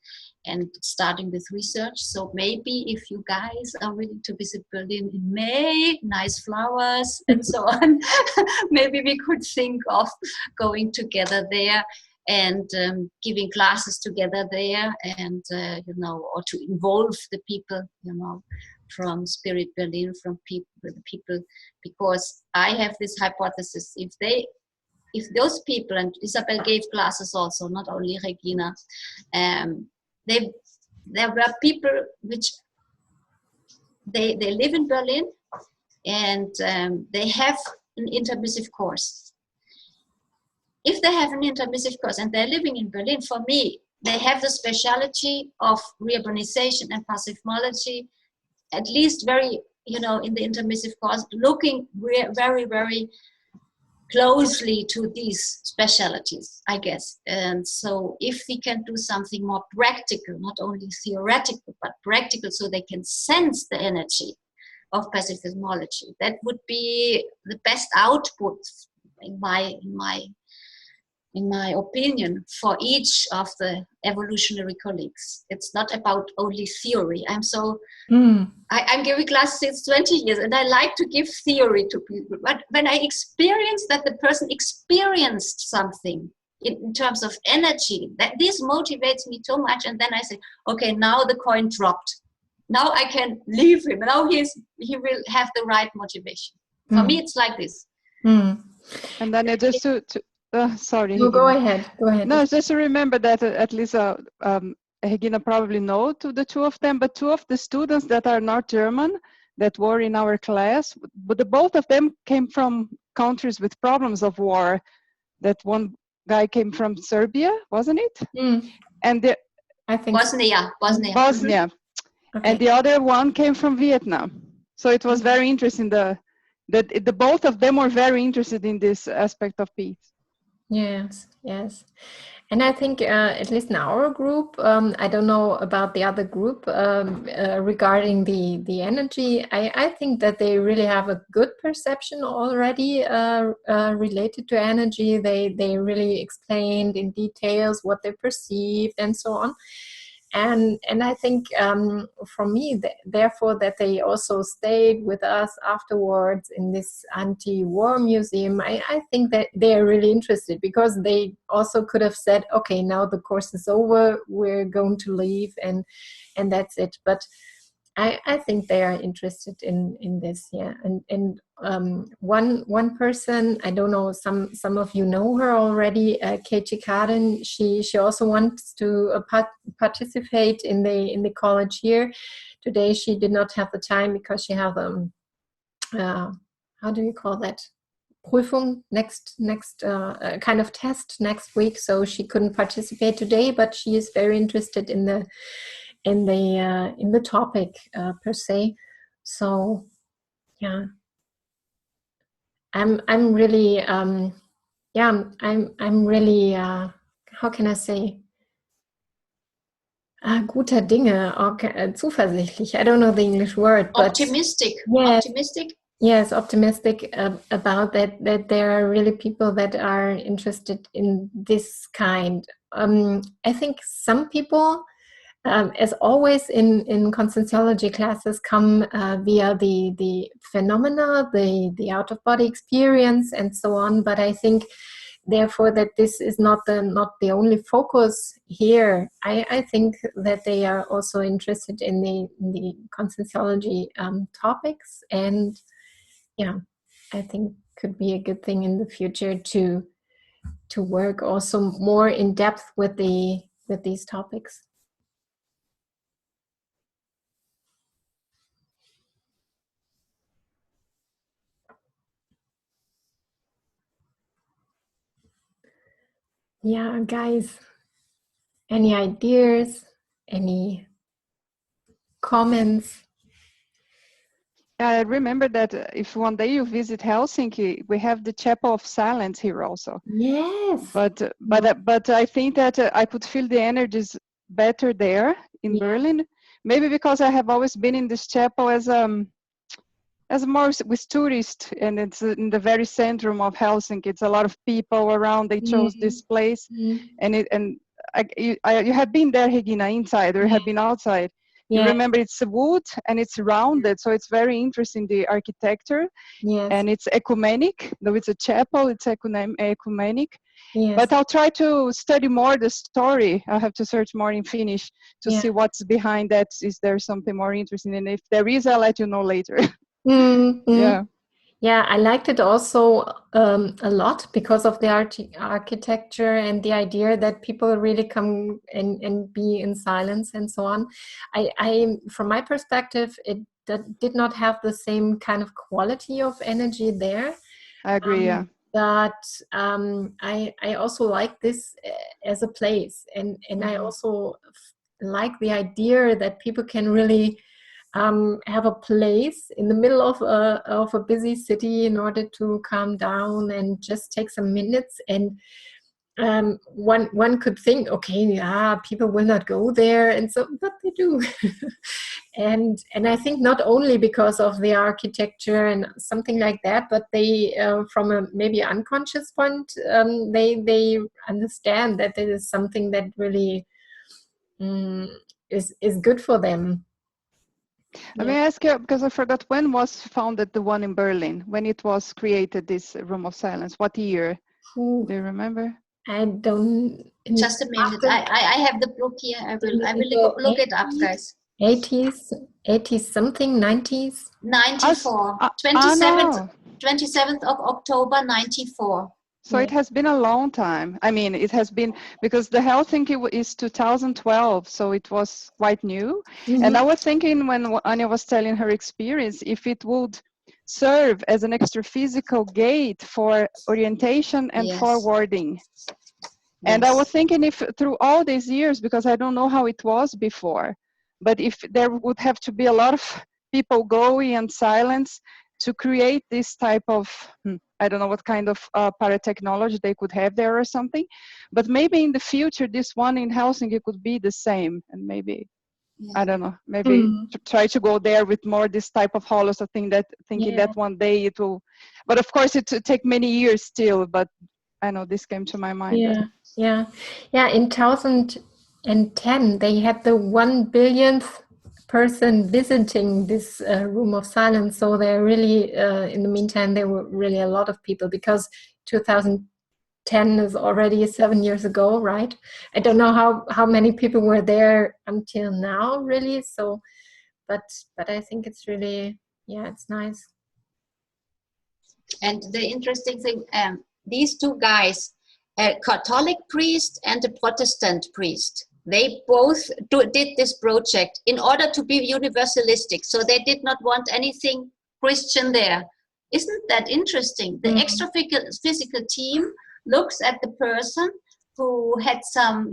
starting with research. So maybe if you guys are willing to visit Berlin in May, nice flowers and so on, maybe we could think of going together there and giving classes together there, and or to involve the people, from Spirit Berlin, from the people, because I have this hypothesis: if those people, and Isabel gave classes also, not only Regina, there were people which they live in Berlin, and they have an intermissive course. If they have an intermissive course and they're living in Berlin, for me, they have the speciality of reurbanization and pacifismology, at least very, in the intermissive course, looking very, very closely to these specialties, I guess. And so if we can do something more practical, not only theoretical, but practical, so they can sense the energy of pacifismology, that would be the best output, in my opinion, for each of the evolutionary colleagues. It's not about only theory. I'm giving classes since 20 years, and I like to give theory to people. But when I experience that the person experienced something in terms of energy, that this motivates me so much. And then I say, okay, now the coin dropped. Now I can leave him. Now he will have the right motivation. For me, it's like this. And then just to sorry. No, go ahead. No, just to remember that at least Regina probably know to the two of them, but two of the students that are not German that were in our class, but both of them came from countries with problems of war. That one guy came from Serbia, wasn't it? And I think Bosnia. Okay. And the other one came from Vietnam. So it was very interesting that the both of them were very interested in this aspect of peace. Yes. And I think, at least in our group, I don't know about the other group, regarding the energy, I think that they really have a good perception already related to energy. They really explained in details what they perceived and so on. And I think, for me, therefore, that they also stayed with us afterwards in this AntiWarMuseum, I think that they are really interested, because they also could have said, okay, now the course is over, we're going to leave, and that's it. But I think they are interested in this, yeah. And one person, I don't know, some of you know her already, Katie Kaden. She also wants to participate in the college year. Today she did not have the time because she have how do you call that? Prüfung next kind of test next week, so she couldn't participate today, but she is very interested in the topic per se. So yeah, I'm really I'm really how can I say, guter Dinge, zuversichtlich. I don't know the English word, but optimistic. yes, Optimistic. yes, optimistic about that there are really people that are interested in this kind. I think some people, as always in conscienciology classes, come via the phenomena, the out of body experience, and so on. But I think, therefore, that this is not the only focus here. I think that they are also interested in the conscienciology topics, and yeah, I think could be a good thing in the future to work also more in depth with these topics. Yeah, guys, any ideas, any comments? Yeah, I remember that if one day you visit Helsinki, we have the Chapel of Silence here also. Yes. But I think that I could feel the energies better there in Berlin. Maybe because I have always been in this chapel as more with tourists, and it's in the very centrum of Helsinki. It's a lot of people around. They chose this place, and you have been there, Regina, inside, or you have been outside. You remember it's wood and it's rounded, so it's very interesting, the architecture. Yes. And it's ecumenic. Though it's a chapel, it's ecumenic. Yes. But I'll try to study more the story. I'll have to search more in Finnish to see what's behind that. Is there something more interesting? And if there is, I'll let you know later. Yeah. Yeah, I liked it also a lot because of the architecture and the idea that people really come and be in silence and so on. I from my perspective, it did not have the same kind of quality of energy there. I agree, yeah. But I also like this as a place, and I also like the idea that people can really have a place in the middle of a busy city in order to calm down and just take some minutes. And one could think, okay, yeah, people will not go there, and so, but they do. and I think not only because of the architecture and something like that, but they from a maybe unconscious point, they understand that it is something that really is good for them. Let me ask you, because I forgot, when was founded the one in Berlin? When it was created, this Room of Silence? What year? Do you remember? I don't. Just a minute. I have the book here. I will look it up, guys. 80s something, 90s? 94. 27th of October, 94. So it has been a long time. I mean, it has been, because the Helsinki is 2012, so it was quite new. And I was thinking, when Anya was telling her experience, if it would serve as an extra physical gate for orientation and forwarding. And I was thinking, if through all these years, because I don't know how it was before, but if there would have to be a lot of people going and silence to create this type of, I don't know what kind of paratechnology they could have there or something, but maybe in the future, this one in Helsinki could be the same. And maybe, I don't know, maybe to try to go there with more this type of hollows, thinking that one day it will, but of course it will take many years still, but I know this came to my mind. In 2010, they had the 1 billionth person visiting this Room of Silence. So there really, in the meantime, there were really a lot of people, because 2010 is already 7 years ago, right? I don't know how many people were there until now, really. So, but I think it's really, it's nice. And the interesting thing, these two guys, a Catholic priest and a Protestant priest, they both did this project in order to be universalistic. So they did not want anything Christian there. Isn't that interesting? The extra physical team looks at the person who had some,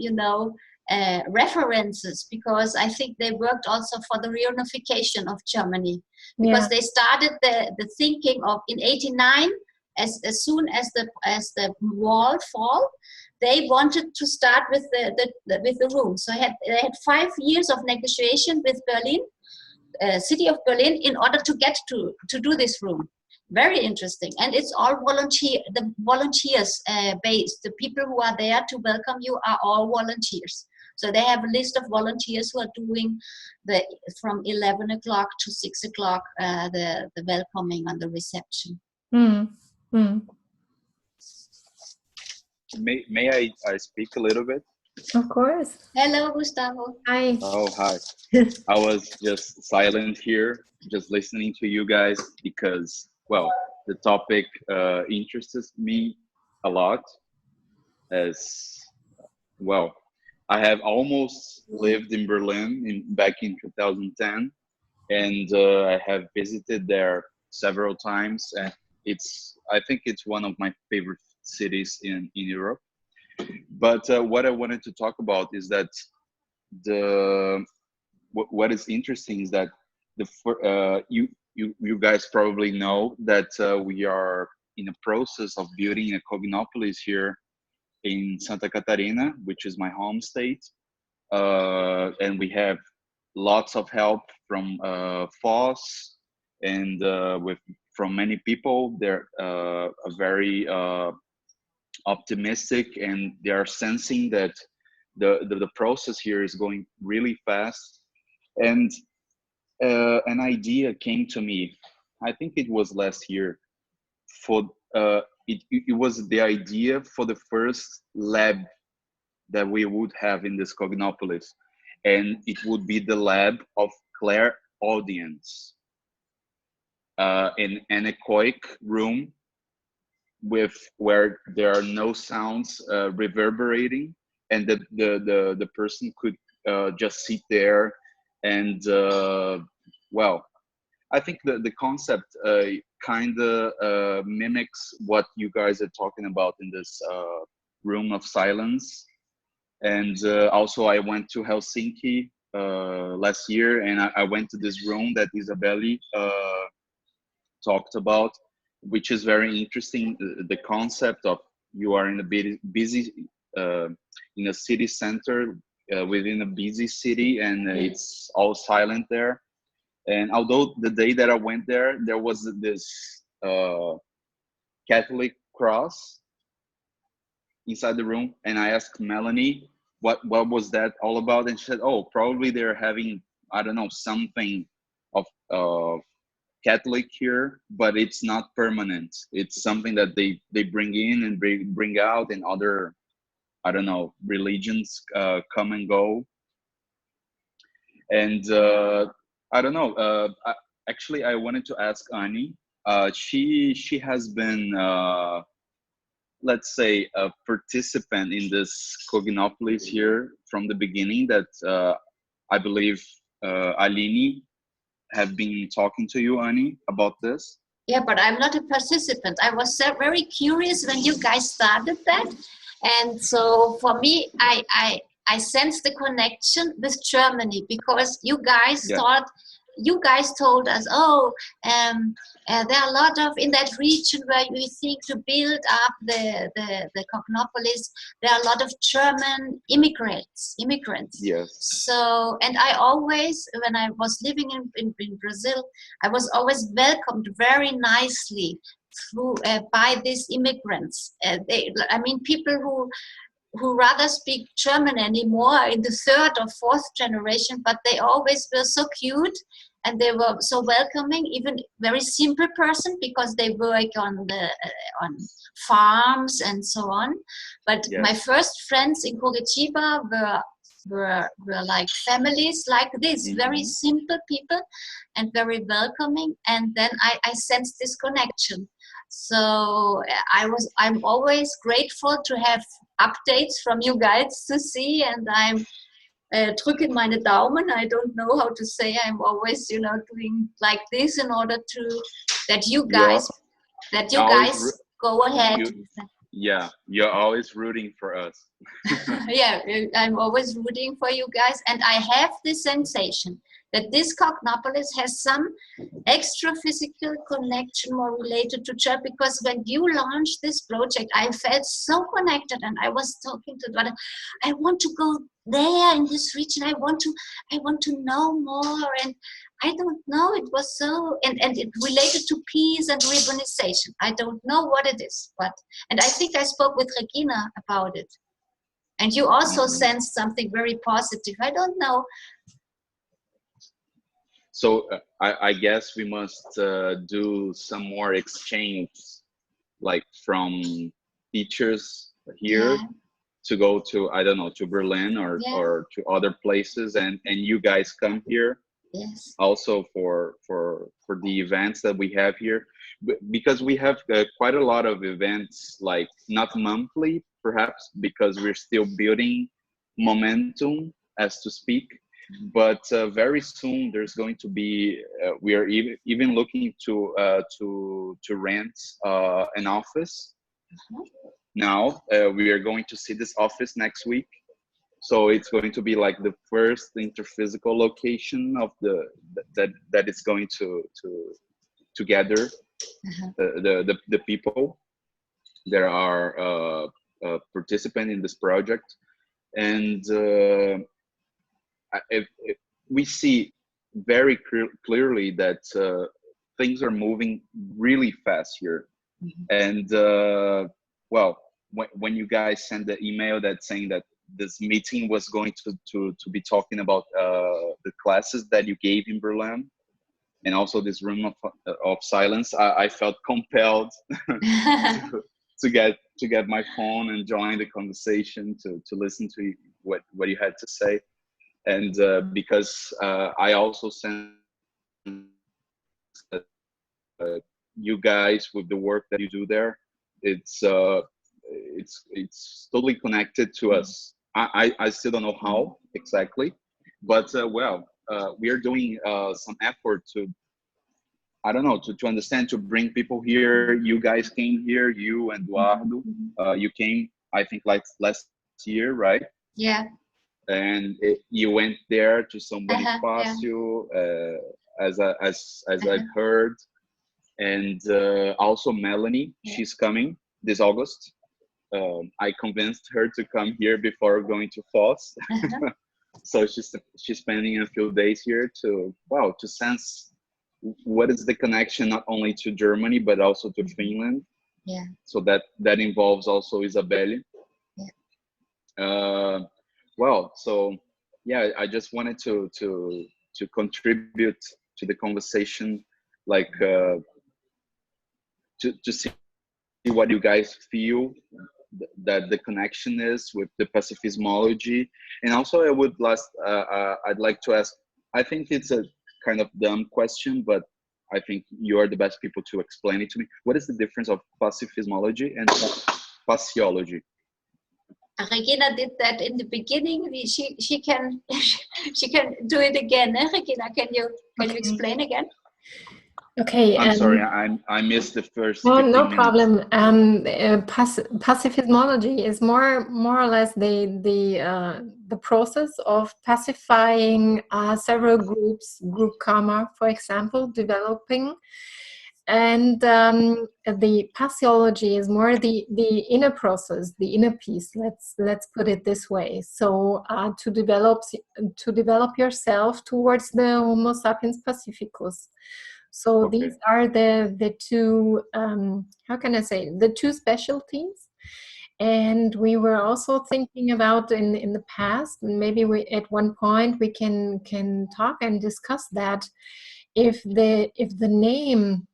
references, because I think they worked also for the reunification of Germany, because they started the thinking of, in 89, as soon as the wall fall, they wanted to start with the room. So they had 5 years of negotiation with Berlin, city of Berlin, in order to get to do this room. Very interesting. And it's all volunteers based. The people who are there to welcome you are all volunteers. So they have a list of volunteers who are doing from 11 o'clock to 6 o'clock, the welcoming and the reception. May I speak a little bit? Of course. Hello, Gustavo. Hi. Oh, hi. I was just silent here, just listening to you guys because, well, the topic interests me a lot. As well, I have almost lived in Berlin back in 2010, and I have visited there several times, and I think it's one of my favorite cities in Europe. But what I wanted to talk about is that what is interesting is that you guys probably know that we are in a process of building a Cognopolis here in Santa Catarina, which is my home state, and we have lots of help from FOSS and from many people. They're very optimistic, and they are sensing that the process here is going really fast. And an idea came to me, I think it was last year, for it was the idea for the first lab that we would have in this Cognopolis, and it would be the lab of clairaudience, in an anechoic room where there are no sounds reverberating, and the person could just sit there and well, I think the concept kind of mimics what you guys are talking about in this room of silence. And also I went to Helsinki last year, and I went to this room that Isabelle talked about, which is very interesting. The concept of you are in a busy in a city center within a busy city, and it's all silent there. And although the day that I went there, there was this Catholic cross inside the room, and I asked Melanie what was that all about, and she said, "Oh, probably they're having, I don't know, something of Catholic here, but it's not permanent. It's something that they bring in and bring out, and other, I don't know, religions come and go." And I don't know. Actually, I wanted to ask Annie. She has been, let's say, a participant in this Cognopolis here from the beginning. That I believe Aline have been talking to you, Annie, about this. Yeah, but I'm not a participant. I was very curious when you guys started that, and so for me, I sensed the connection with Germany, because you guys told us, oh, there are a lot of, in that region where we think to build up the Cognopolis, there are a lot of German immigrants. Yes. So, and I always, when I was living in Brazil, I was always welcomed very nicely through by these immigrants. People who rather speak German anymore in the third or fourth generation, but they always were so cute, and they were so welcoming, even very simple person, because they work on farms and so on. But my first friends in Curitiba were like families like this, very simple people and very welcoming. And then I sensed this connection. So I'm always grateful to have updates from you guys to see, and I'm drücken meine Daumen. I don't know how to say. I'm always, doing like this in order to that you guys go ahead. You're always rooting for us. Yeah, I'm always rooting for you guys, and I have this sensation that this cognopolis has some extra physical connection more related to church, because when you launched this project, I felt so connected, and I was talking to Dwada, I want to go there in this region, I want to know more, and I don't know, it was so, and it related to peace and urbanization. I don't know what it is, but, and I think I spoke with Regina about it. And you also sensed something very positive. I don't know. So I guess we must do some more exchange, like from teachers here to go to, I don't know, to Berlin or to other places, and you guys come here. Yes. Also for the events that we have here, because we have quite a lot of events, like not monthly perhaps, because we're still building momentum, as to speak, but very soon there's going to be we are even looking to rent an office. Now we are going to see this office next week. So it's going to be like the first interphysical location of that is going to gather the people that are participant in this project, and we see very clearly that things are moving really fast here, and well, when you guys send the email that saying that this meeting was going to be talking about the classes that you gave in Berlin, and also this room of silence, I felt compelled to get my phone and join the conversation, to listen to what you had to say, and because I also sent you guys with the work that you do there, it's totally connected to us. I still don't know how exactly, but well, we are doing some effort to, I don't know, to understand, to bring people here. You guys came here, you and Eduardo, you came, I think, like last year, right? Yeah. And you went there to São Bonifácio, as I've heard, and also Melanie, she's coming this August. I convinced her to come here before going to Foz. So she's spending a few days here to sense what is the connection, not only to Germany but also to Finland. Yeah. So that involves also Isabelle. Yeah. Well, so yeah, I just wanted to contribute to the conversation, like to see what you guys feel that the connection is with the Pacifismology. And also I'd like to ask, I think it's a kind of dumb question, but I think you are the best people to explain it to me. What is the difference of Pacifismology and Pathophysiology? Regina did that in the beginning. She can she can do it again. Regina, can you explain again? Okay. I'm sorry, I missed the first. No problem. Pacifismology is more or less the process of pacifying several groups, group karma, for example, developing. And the pathology is more the inner process, the inner peace. Let's put it this way. So to develop yourself towards the Homo sapiens pacificus. So Okay. These are the two, how can I say, the two specialties. And we were also thinking about in the past, maybe at one point we can talk and discuss that, if the name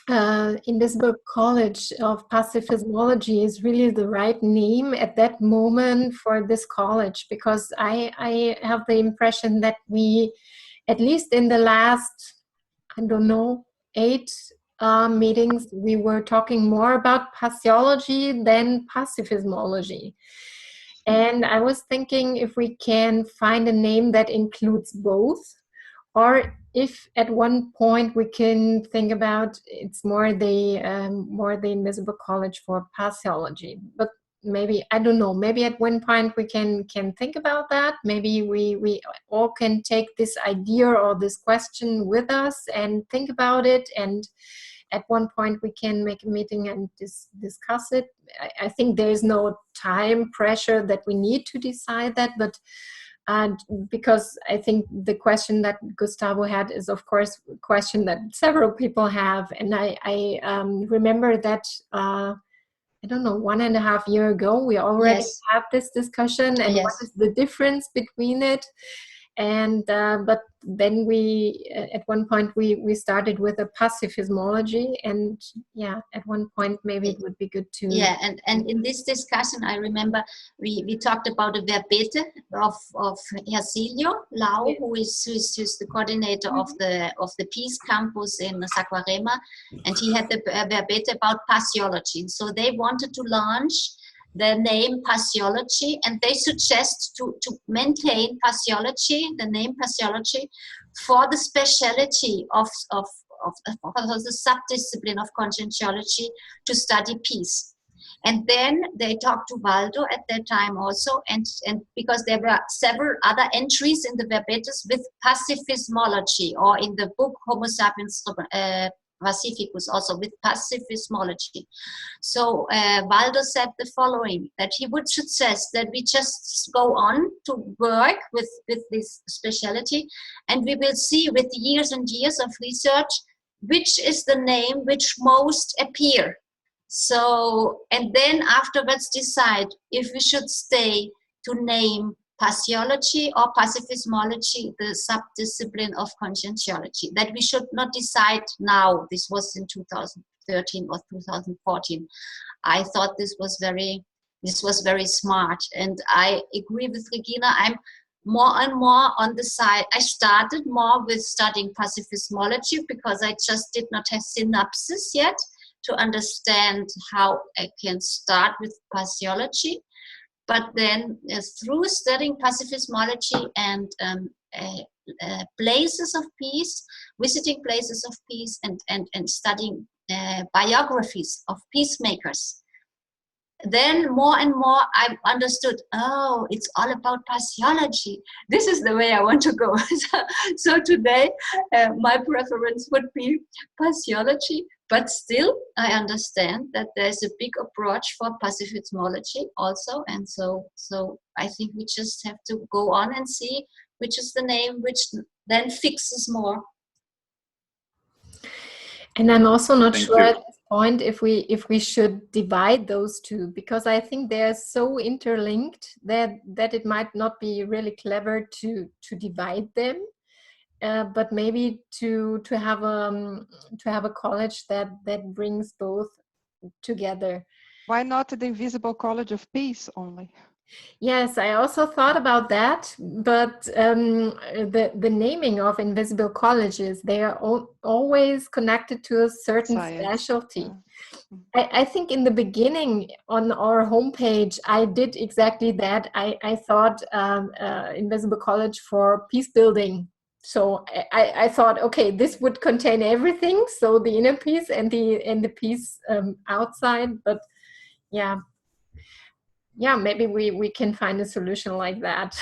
Invisible College of Pacifismology is really the right name at that moment for this college, because I have the impression that we, at least in the last, I don't know, 8 meetings, we were talking more about pathology than pacifismology. And I was thinking if we can find a name that includes both, or if at one point we can think about it's more the Invisible College for Pathology. But maybe, I don't know, maybe at one point we can think about that. Maybe we all can take this idea or this question with us and think about it, and at one point we can make a meeting and discuss it. I think there is no time pressure that we need to decide that, but because I think the question that Gustavo had is, of course, a question that several people have. And I remember that, I don't know, 1.5 years ago, we already had this discussion, and what is the difference between it? And but then we at one point we started with a pacifismology, and at one point maybe it would be good to and in this discussion I remember we talked about the verbete of Hersilio Lau, who is the coordinator of the Peace Campus in Saquarema, and he had the verbete about Pathophysiology. So they wanted to launch the name Pathophysiology, and they suggest to maintain Pathophysiology, the name Pathophysiology, for the speciality of the subdiscipline of conscientiology to study peace. And then they talked to Waldo at that time also, and because there were several other entries in the verbetes with pacifismology, or in the book Homo sapiens Pacificus also with pacifismology. So Waldo said the following, that he would suggest that we just go on to work with this specialty, and we will see with years and years of research which is the name which most appear. So, and then afterwards decide if we should stay to name Pathophysiology or Pacifismology, the subdiscipline of conscientiology. That we should not decide now. This was in 2013 or 2014. I thought this was very smart, and I agree with Regina. I'm more and more on the side. I started more with studying Pacifismology because I just did not have synapses yet to understand how I can start with Pathophysiology. But then through studying Pacifismology and places of peace, visiting places of peace, and studying biographies of peacemakers, then more and more I understood, oh, it's all about Pathophysiology. This is the way I want to go. So today my preference would be Pathophysiology, but still I understand that there's a big approach for Pacifismology also, and so I think we just have to go on and see which is the name which then fixes more. And I'm also not Thank sure you. at this point if we should divide those two, because I think they're so interlinked that it might not be really clever to divide them, but maybe to have a college that brings both together. Why not the Invisible College of Peace only? Yes, I also thought about that, but the naming of invisible colleges, they are always connected to a certain specialty. I think in the beginning on our homepage, I did exactly that. I thought Invisible College for peace building. So I thought, okay, this would contain everything. So the inner peace and the peace outside, but yeah, maybe we can find a solution like that.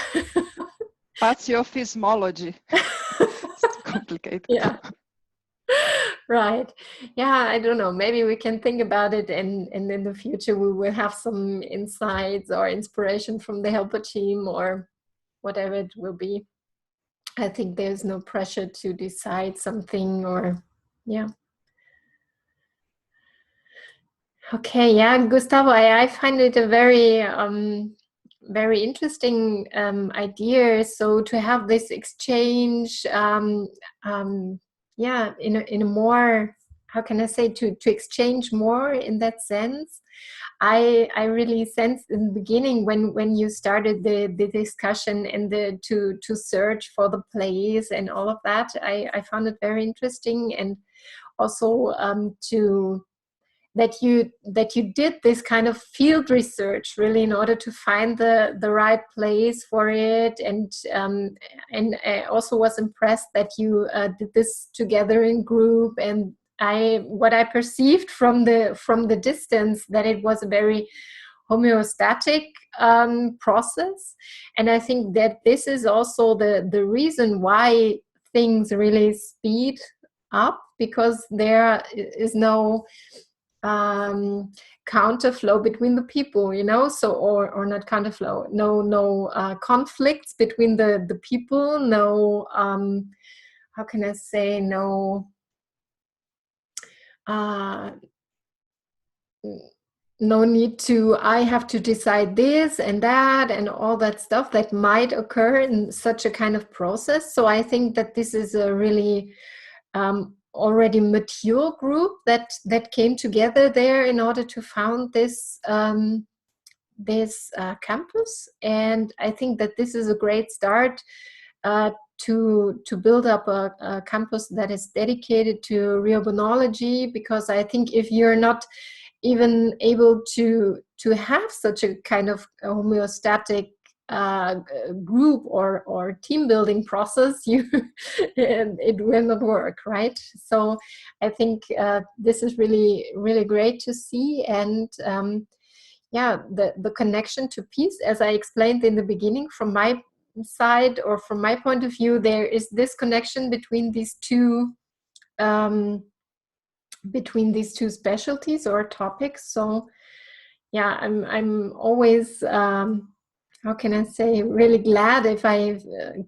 Pathophysiology. It's complicated. Yeah. Right. Yeah, I don't know. Maybe we can think about it, and in the future we will have some insights or inspiration from the helper team or whatever it will be. I think there's no pressure to decide something, or yeah. Okay, yeah, Gustavo, I find it a very interesting idea. So to have this exchange, in a more, how can I say, to exchange more in that sense. I really sensed in the beginning when you started the discussion and to search for the place and all of that. I found it very interesting, and also that you did this kind of field research really in order to find the right place for it, and I also was impressed that you did this together in group, and what I perceived from the distance, that it was a very homeostatic process. And I think that this is also the reason why things really speed up, because there is no counterflow between the people, you know, so or not counterflow, no conflicts between the people, no how can I say, no no need to, I have to decide this and that and all that stuff that might occur in such a kind of process. So I think that this is a really already mature group that came together there in order to found this campus. And I think that this is a great start to build up a campus that is dedicated to rheobonology, because I think if you're not even able to have such a kind of homeostatic group or team building process, it will not work, right? So I think this is really, really great to see. And yeah, the connection to peace, as I explained in the beginning, from my side or from my point of view, there is this connection between these two specialties or topics. So yeah, I'm always how can I say, really glad if I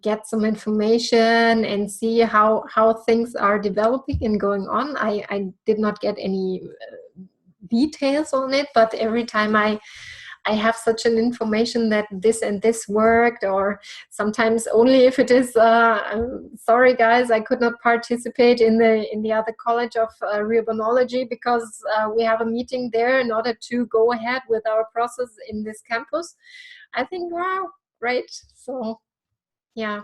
get some information and see how things are developing and going on. I did not get any details on it, but every time I have such an information that this and this worked, or sometimes only if it is sorry guys, I could not participate in the other college of rheobonology because we have a meeting there in order to go ahead with our process in this campus. I think, wow, great. So yeah,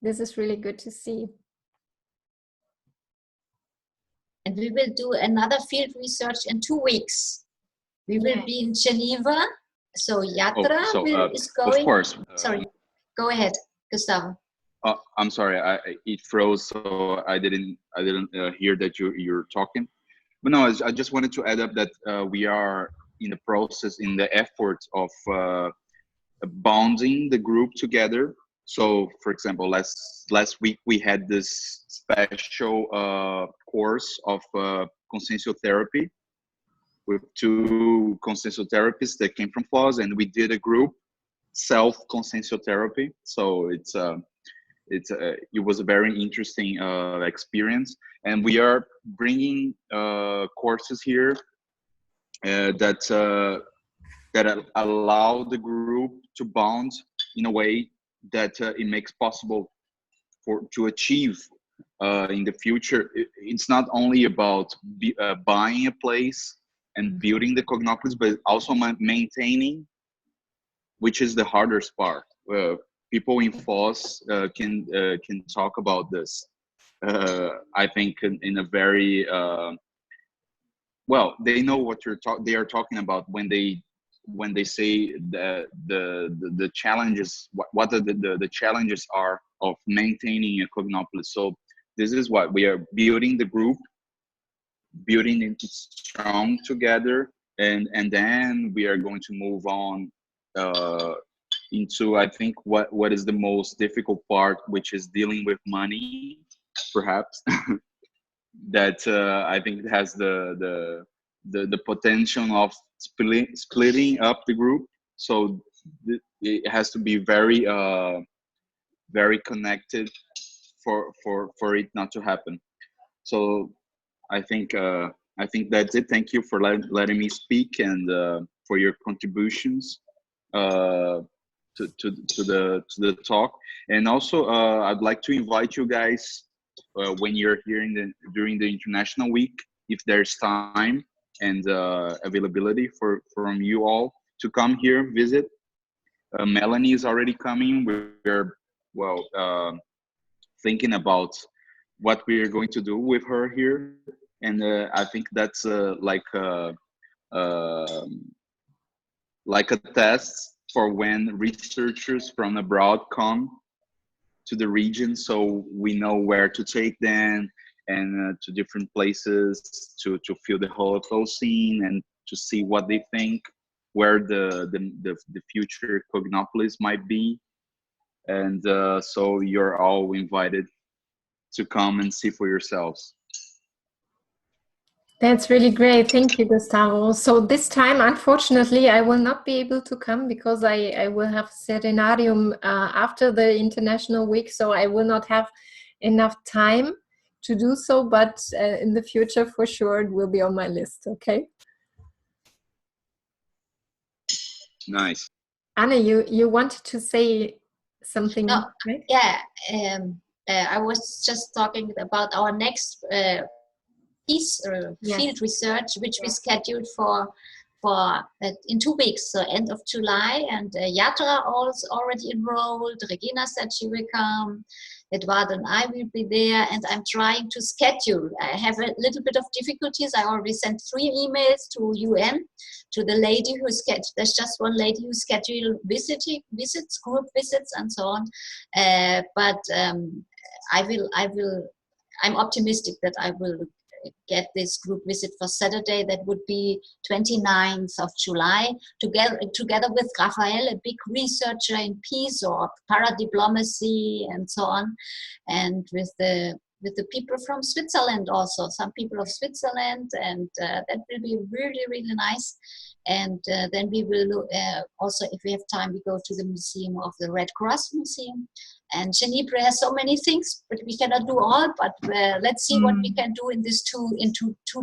this is really good to see. And we will do another field research in 2 weeks. We will be in Geneva. So Yatra is going. Of course. Sorry, go ahead, Gustavo. I'm sorry, it froze, so I didn't hear that you're talking. But no, I just wanted to add up that we are in the process, in the effort of bonding the group together. So, for example, last week we had this special course of consensio-therapy with 2 consensio-therapists that came from FLOS, and we did a group self-consensio-therapy. So it was a very interesting experience, and we are bringing courses here that allow the group to bond in a way that it makes possible to achieve in the future. It's not only about buying a place and building the cognopolis, but also maintaining, which is the hardest part. People in FOSS can talk about this. I think in a very well, they know what they are talking about when they say the challenges, what the challenges are of maintaining a cognopolis. So this is what we are building the group, building it strong together, and then we are going to move on into, I think, what is the most difficult part, which is dealing with money, perhaps. That I think it has the potential of splitting up the group. So it has to be very very connected for it not to happen. So I think that's it. Thank you for letting me speak, and for your contributions to the talk. And also I'd like to invite you guys when you're here during the International Week, if there's time and availability from you all to come here, visit. Melanie is already coming. We're thinking about what we are going to do with her here, and I think that's like a test for when researchers from abroad come to the region, so we know where to take them, and to different places to feel the Holocaust scene, and to see what they think, where the future Cognopolis might be. And so you're all invited to come and see for yourselves. That's really great. Thank you, Gustavo. So this time, unfortunately, I will not be able to come because I will have Serenarium after the International Week, so I will not have enough time to do so, but in the future, for sure, it will be on my list, okay? Nice. Anna, you wanted to say something, No, right? yeah, I was just talking about our next piece field research, which we scheduled for in 2 weeks, so end of July. And Yatra also already enrolled. Regina said she will come. Eduardo and I will be there, and I'm trying to schedule. I have a little bit of difficulties. I already sent 3 emails to UN, to the lady who scheduled. There's just one lady who scheduled visits, group visits, and so on. But I'm optimistic that I will get this group visit for Saturday. That would be 29th of July, together with Raphael, a big researcher in peace or paradiplomacy and so on, and with the people from Switzerland also, some people of Switzerland, and that will be really, really nice. And then we will also, if we have time, we go to the Museum of the Red Cross Museum. And Genève has so many things, but we cannot do all. But let's see what we can do in this 2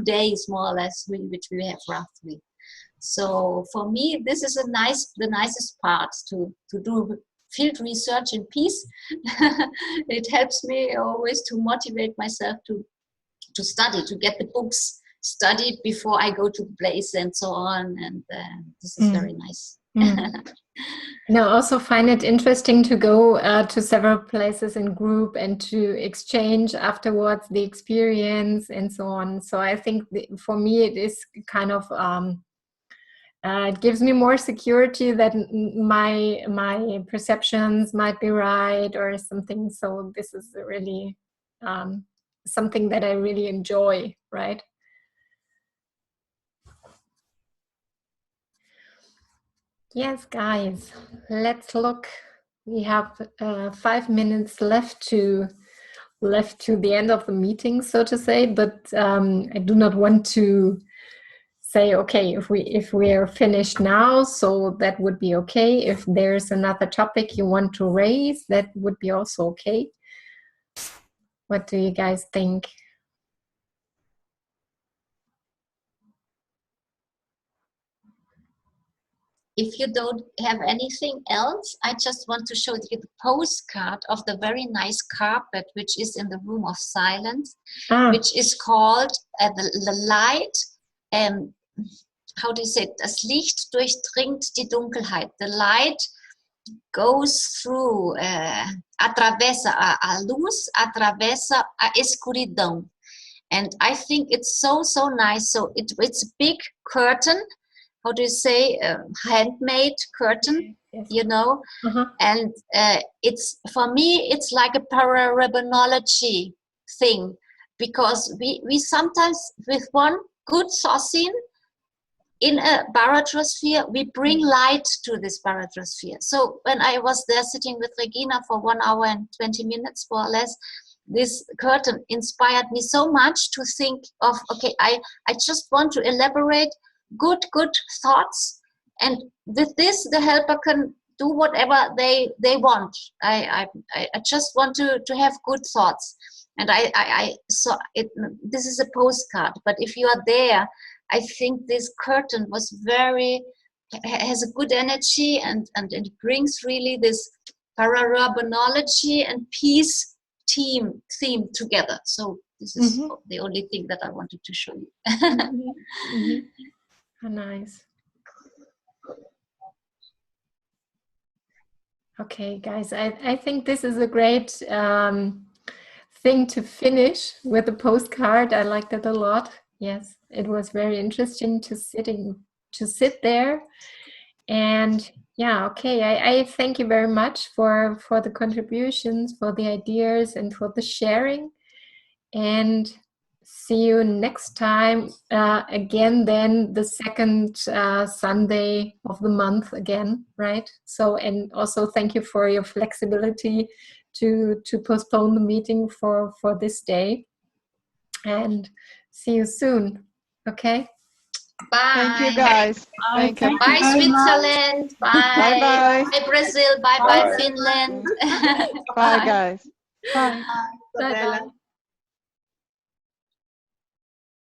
days, more or less, which we have roughly. So for me, this is the nicest part to do field research in peace. It helps me always to motivate myself to study, to get the books studied before I go to the place and so on. And this is very nice. And I also find it interesting to go to several places in group and to exchange afterwards the experience and so on. So I think for me it is kind of it gives me more security that my perceptions might be right or something. So this is really something that I really enjoy, right? Yes, guys, let's look. We have 5 minutes left to the end of the meeting, so to say. But I do not want to say, okay, if we are finished now, so that would be okay. If there's another topic you want to raise, that would be also okay. What do you guys think? If you don't have anything else, I just want to show you the postcard of the very nice carpet, which is in the Room of Silence, which is called the light. How do you say it? Das Licht durchdringt die Dunkelheit. The light goes through, atravessa a luz, atravessa a escuridão. And I think it's so nice. So it's a big curtain. How do you say, handmade curtain, yes. You know? And it's, for me, it's like a pararibonology thing, because we sometimes, with one good saucine in a barotrosphere, we bring light to this barotrosphere. So when I was there sitting with Regina for 1 hour and 20 minutes, more or less, this curtain inspired me so much to think of, okay, I just want to elaborate good thoughts, and with this the helper can do whatever they want. I just want to have good thoughts, and I saw it. This is a postcard, but if you are there, I think this curtain has a good energy, and it brings really this pararibonology and peace theme together. So this is the only thing that I wanted to show you. Oh, nice. Okay, guys, I think this is a great thing to finish with a postcard. I liked it a lot. Yes, it was very interesting to sit there. And yeah, okay, I thank you very much for the contributions, for the ideas, and for the sharing. And see you next time again, then the second Sunday of the month again, right? So, and also thank you for your flexibility to postpone the meeting for this day, and see you soon. Okay. Bye. Thank you, guys. Thank you. Bye, Switzerland. Bye. Bye-bye. Bye, Brazil. Bye, Bye. Finland. Bye, guys. Bye. Bye.